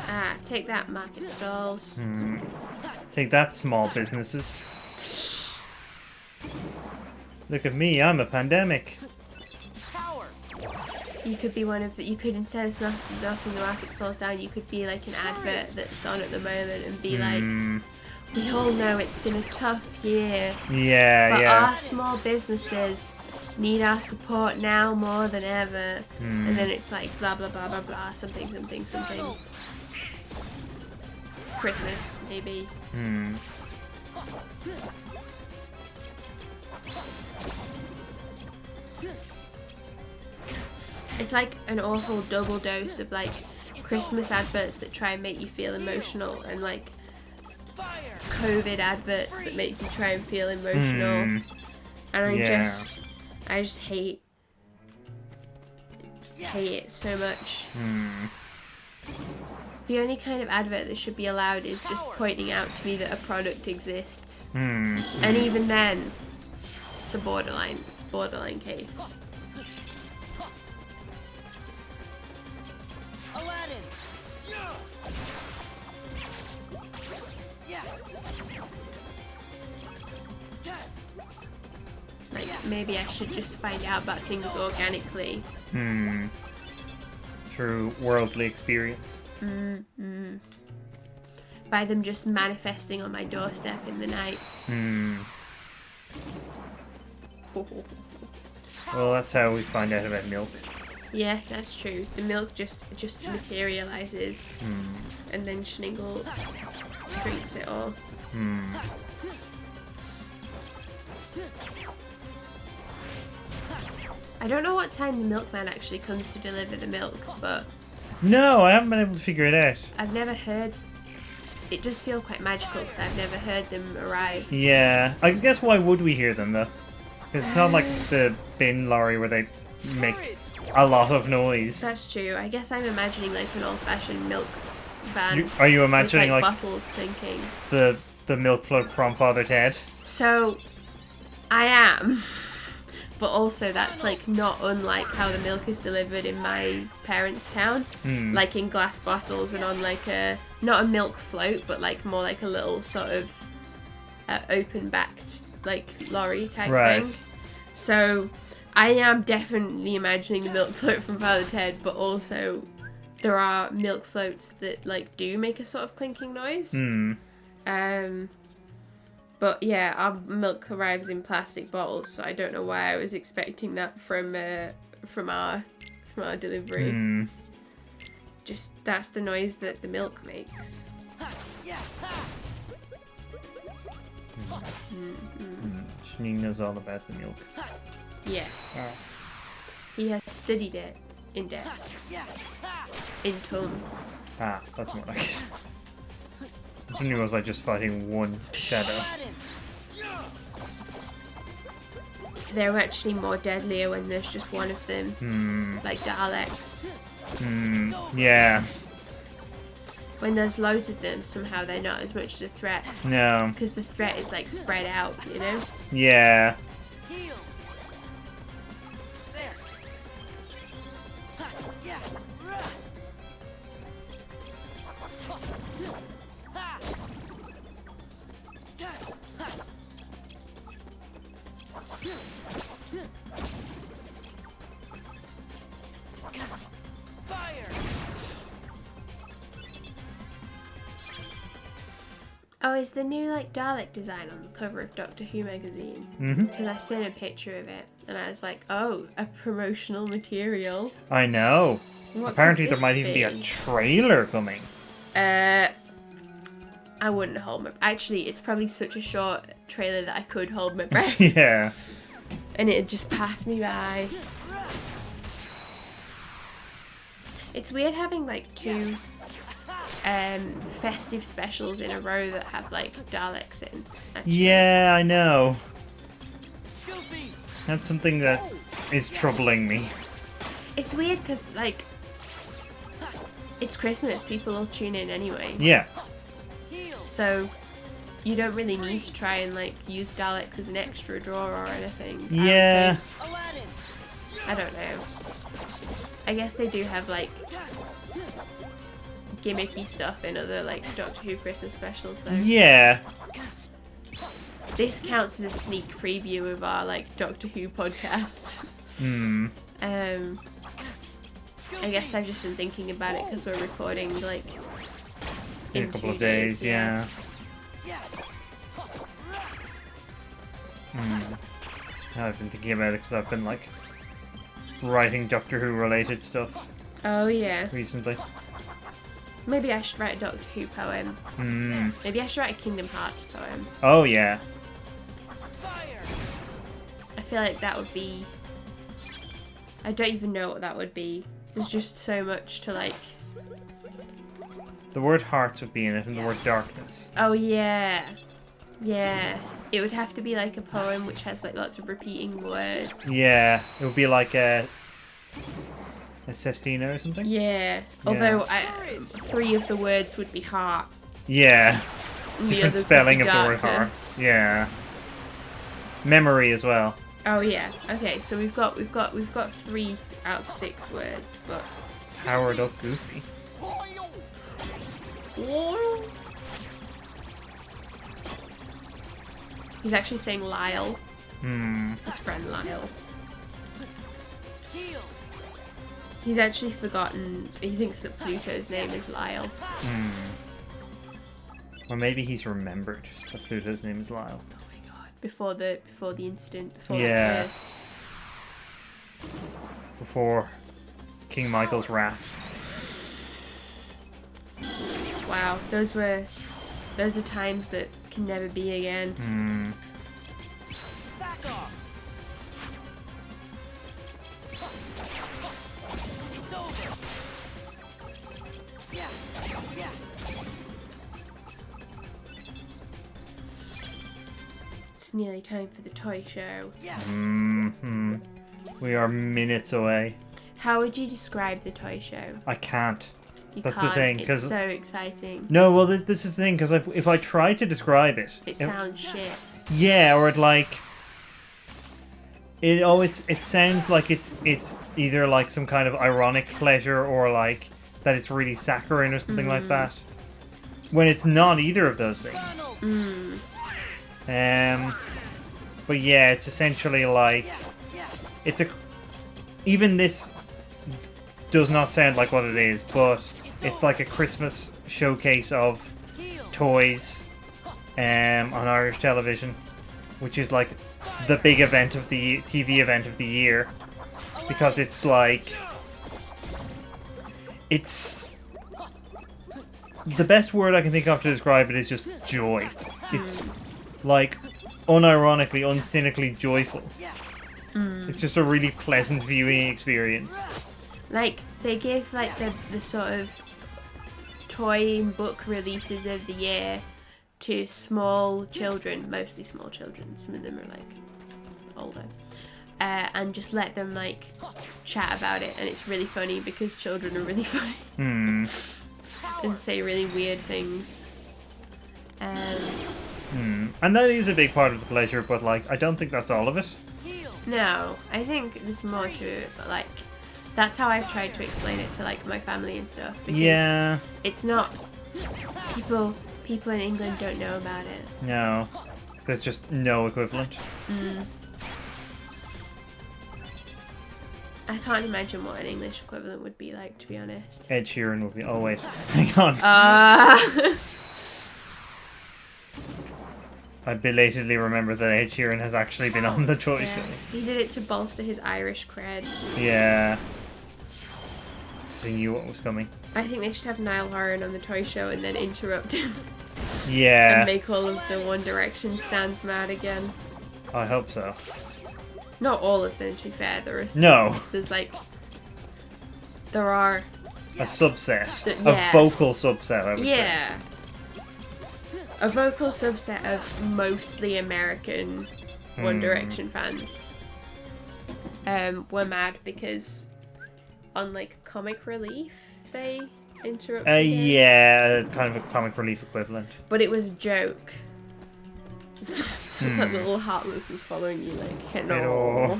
Ah, take that, market stalls. Take that, small businesses. Look at me, I'm a pandemic. You could be one of the, you could, instead of knocking the market stalls down, you could be like an advert that's on at the moment and be like, we all know it's been a tough year. Yeah, but yeah. our small businesses need our support now more than ever. And then it's like blah blah blah blah blah, something. Christmas, maybe. It's like an awful double dose of like Christmas adverts that try and make you feel emotional, and like COVID adverts that make you try and feel emotional. And I just hate it so much. The only kind of advert that should be allowed is just pointing out to me that a product exists. And even then, it's a borderline case. Aladdin! Like, maybe I should just find out about things organically. Through worldly experience. By them just manifesting on my doorstep in the night. Well, that's how we find out about milk. Yeah, that's true. The milk just materializes, and then Schnigel drinks it all. I don't know what time the milkman actually comes to deliver the milk, but No, I haven't been able to figure it out. I've never heard. It does feel quite magical because I've never heard them arrive. Yeah, I guess why would we hear them though? Because it's not like the bin lorry where they make a lot of noise. That's true. I guess I'm imagining like an old-fashioned milk van. Are you imagining with, like bottles clinking? the milk float from Father Ted? So, I am. But also that's like not unlike how the milk is delivered in my parents' town. Like in glass bottles and on like a, not a milk float, but like more like a little sort of open-backed like lorry type thing. So I am definitely imagining the milk float from Father Ted, but also there are milk floats that like do make a sort of clinking noise. But yeah, our milk arrives in plastic bottles, so I don't know why I was expecting that from our delivery. just that's the noise that the milk makes. Shneen knows all about the milk. Yes. He has studied it in depth. In tongue. Ah, that's more like it. This one was like just fighting one shadow. They're actually more deadlier when there's just one of them. Like Daleks. Yeah. When there's loads of them, somehow they're not as much of a threat. No. Because the threat is like spread out, you know? Yeah. Oh, it's the new like Dalek design on the cover of Doctor Who magazine. Because I seen a picture of it and I was like, oh, a promotional material. I know. What Apparently could there might this even be a be? trailer coming. I wouldn't hold my... Actually, it's probably such a short trailer that I could hold my breath. Yeah. And it'd just pass me by. It's weird having like two festive specials in a row that have like Daleks in. Actually. Yeah, I know. That's something that is troubling me. It's weird because like it's Christmas, people will tune in anyway. Yeah. So you don't really need to try and like use Daleks as an extra draw or anything. Yeah. I don't know. I guess they do have like gimmicky stuff in other like Doctor Who Christmas specials though. Yeah. This counts as a sneak preview of our like Doctor Who podcast. I guess I've just been thinking about it because we're recording like In a couple of days, yeah. I've been thinking about it because I've been like writing Doctor Who related stuff Oh yeah. recently. Maybe I should write a Doctor Who poem. Maybe I should write a Kingdom Hearts poem. Oh yeah. I feel like that would be... I don't even know what that would be. There's just so much to like... The word hearts would be in it and the word darkness. Oh yeah. Yeah. It would have to be like a poem which has like lots of repeating words. Yeah. It would be like a sestina or something? Yeah. Although 3 of the words would be heart. Yeah. And the Different others spelling would of be the word darkness. hearts. Yeah. Memory as well. Oh yeah. Okay, so we've got 3 out of 6 words, but Powered up Goofy. he's actually saying Lyle. His friend Lyle. He's actually forgotten. He thinks that Pluto's name is Lyle. Or maybe he's remembered that Pluto's name is Lyle. Oh my god! Before the incident, before Yeah. the curse. Before King Michael's wrath. Wow, those are times that can never be again. Back off. It's over. Yeah. It's nearly time for the toy show. We are minutes away. How would you describe the toy show? I can't. You That's can't. the thing, It's 'cause- so exciting. No, well, this is the thing, because if I try to describe it... It sounds shit. Yeah, or it like... It sounds like it's either like some kind of ironic pleasure or like that it's really saccharine or something like that. When it's not either of those things. But yeah, it's essentially like... It's a... Even this does not sound like what it is, but it's like a Christmas showcase of toys on Irish television, which is like the big event of the TV event of the year, because it's like it's the best word I can think of to describe it is just joy. It's like unironically, uncynically joyful. It's just a really pleasant viewing experience. Like, they give like the sort of toy and book releases of the year to small children, mostly small children. Some of them are like older. And just let them like chat about it, and it's really funny because children are really funny and say really weird things. And that is a big part of the pleasure, but like I don't think that's all of it. No, I think there's more to it, but like that's how I've tried to explain it to like my family and stuff. Because it's not people in England don't know about it. No, there's just no equivalent. I can't imagine what an English equivalent would be like, to be honest. Ed Sheeran would be. Oh wait, hang on. I belatedly remember that Ed Sheeran has actually been on the toy show. He did it to bolster his Irish cred. Yeah. So he knew what was coming. I think they should have Niall Horan on the toy show and then interrupt him. Yeah. And make all of the One Direction stands mad again. I hope so. Not all of them, to be fair. There are some, There are a subset, a vocal subset. I would say. A vocal subset of mostly American One Direction fans. Were mad because on like Comic Relief they interrupted him. Yeah, kind of a Comic Relief equivalent. But it was a joke. That little Heartless is following you like, hello.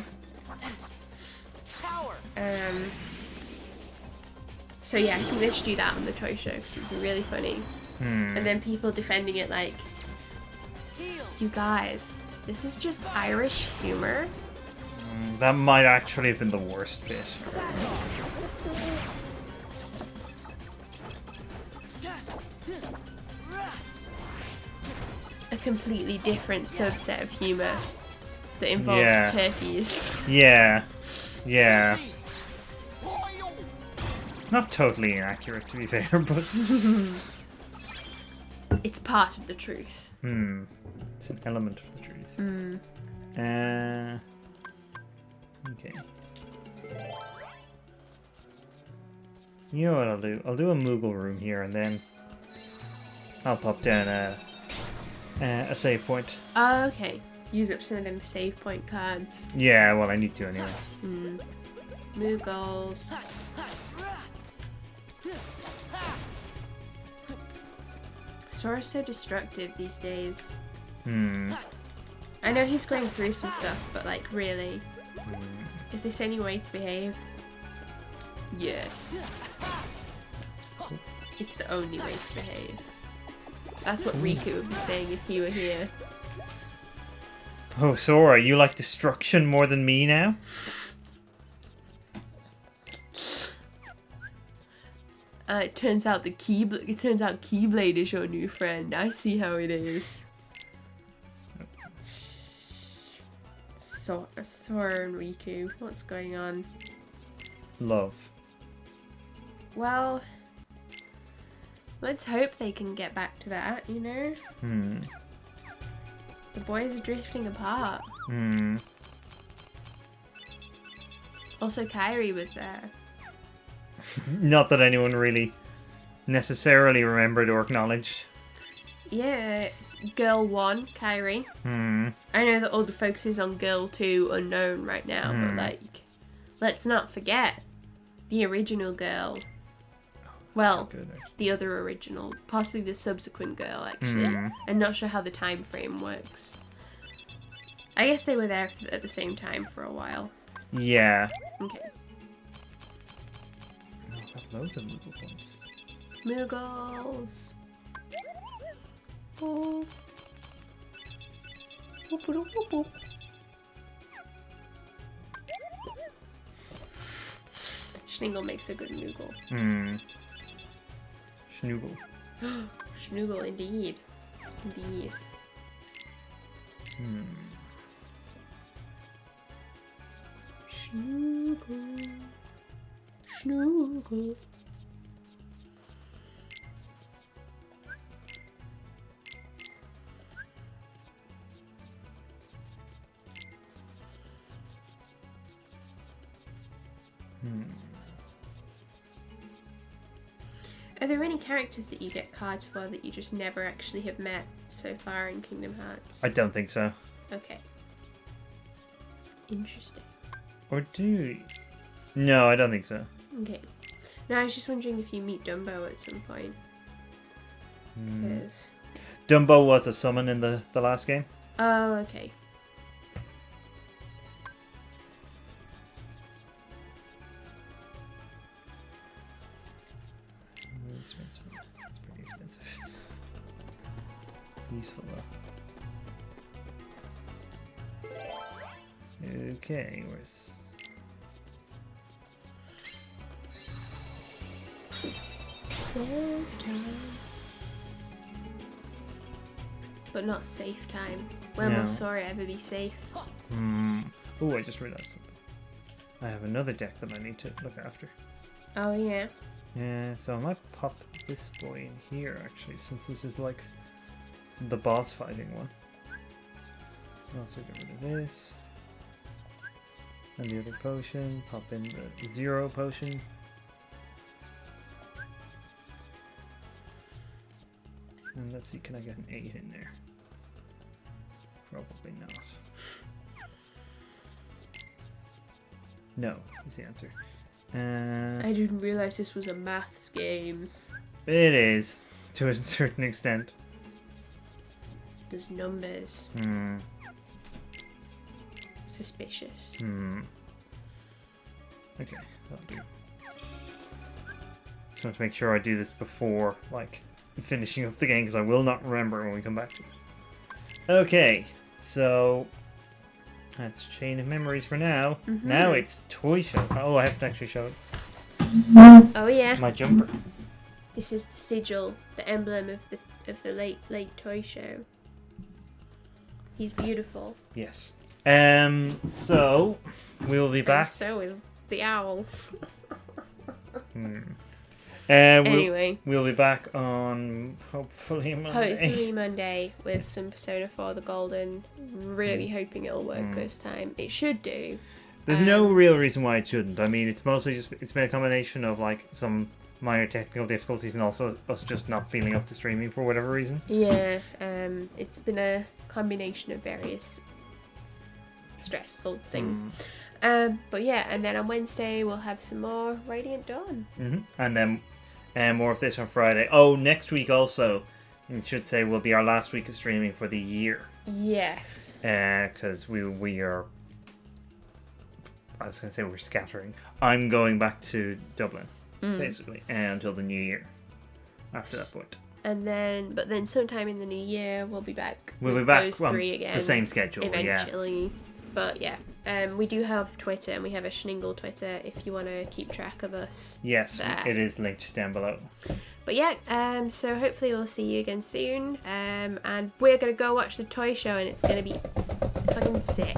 So yeah, I think they should do that on the toy show because it'd be really funny. And then people defending it like, you guys, this is just Irish humor. That might actually have been the worst bit. A completely different subset of humor that involves turkeys. Yeah. Not totally inaccurate, to be fair, but it's part of the truth. It's an element of the truth. Okay. You know what I'll do? I'll do a Moogle room here, and then I'll pop down a save point. Oh, okay. Use up some of them save point cards. Yeah, well, I need to anyway. Moogles. Sora's so destructive these days. I know he's going through some stuff, but like, really? Is this any way to behave? Yes. It's the only way to behave. That's what Riku would be saying if he were here. Oh, Sora, you like destruction more than me now? It turns out Keyblade is your new friend. I see how it is. Sora and Riku, what's going on? Love. Well, let's hope they can get back to that, you know? The boys are drifting apart. Also, Kairi was there. Not that anyone really necessarily remembered or acknowledged. Yeah, Girl 1, Kairi. I know that all the focus is on Girl 2, Unknown, right now, but like, let's not forget the original girl. Well, the other original, possibly the subsequent girl, actually. I'm not sure how the time frame works. I guess they were there at the same time for a while. Yeah. Okay. I've got loads of Moogle points. Moogles. Oh. Whoop, whoop, whoop, whoop. Schniggle makes a good Moogle. Schnoogle. Schnoogle, indeed. Indeed. Schnoogle. Schnoogle. Are there any characters that you get cards for that you just never actually have met so far in Kingdom Hearts? I don't think so. Okay. Interesting. Or do you? No, I don't think so. Okay. No, I was just wondering if you meet Dumbo at some point. Because... Dumbo was a summon in the last game. Oh, okay. Expensive. It's pretty expensive. Useful though. Okay, where's... Save time. But not safe time. When will Sora ever be safe? Oh, I just realized something. I have another deck that I need to look after. Oh, yeah. Yeah, so I might pop this boy in here, actually, since this is like the boss fighting one. I'll also get rid of this. And the other potion. Pop in the 0 potion. And let's see, can I get an 8 in there? Probably not. No, is the answer. I didn't realize this was a maths game. It is, to a certain extent. There's numbers. Suspicious. Okay, that'll do. Just want to make sure I do this before, like, finishing up the game, because I will not remember when we come back to it. Okay, so that's Chain of Memories for now. Now it's Toy Show. Oh, I have to actually show it. Oh yeah. My jumper. This is the sigil, the emblem of the late Toy Show. He's beautiful. Yes. So we will be back. And so is the owl. Anyway, we'll be back on hopefully Monday with some Persona 4 the Golden. Really hoping it'll work this time. It should do. There's no real reason why it shouldn't. I mean, it's mostly just it's been a combination of like some minor technical difficulties and also us just not feeling up to streaming for whatever reason. Yeah, it's been a combination of various stressful things. But yeah, and then on Wednesday we'll have some more Radiant Dawn. And then more of this on Friday. Oh, next week also, I should say, will be our last week of streaming for the year. Yes. Because we are... I was going to say we're scattering. I'm going back to Dublin, basically, until the new year. After that point. And then, but then sometime in the new year we'll be back. We'll be back those on three again. The same schedule, eventually. Yeah. But yeah, we do have Twitter and we have a Schningel Twitter if you want to keep track of us. Yes, there. It is linked down below. But yeah, so hopefully we'll see you again soon. And we're going to go watch the Toy Show and it's going to be fucking sick.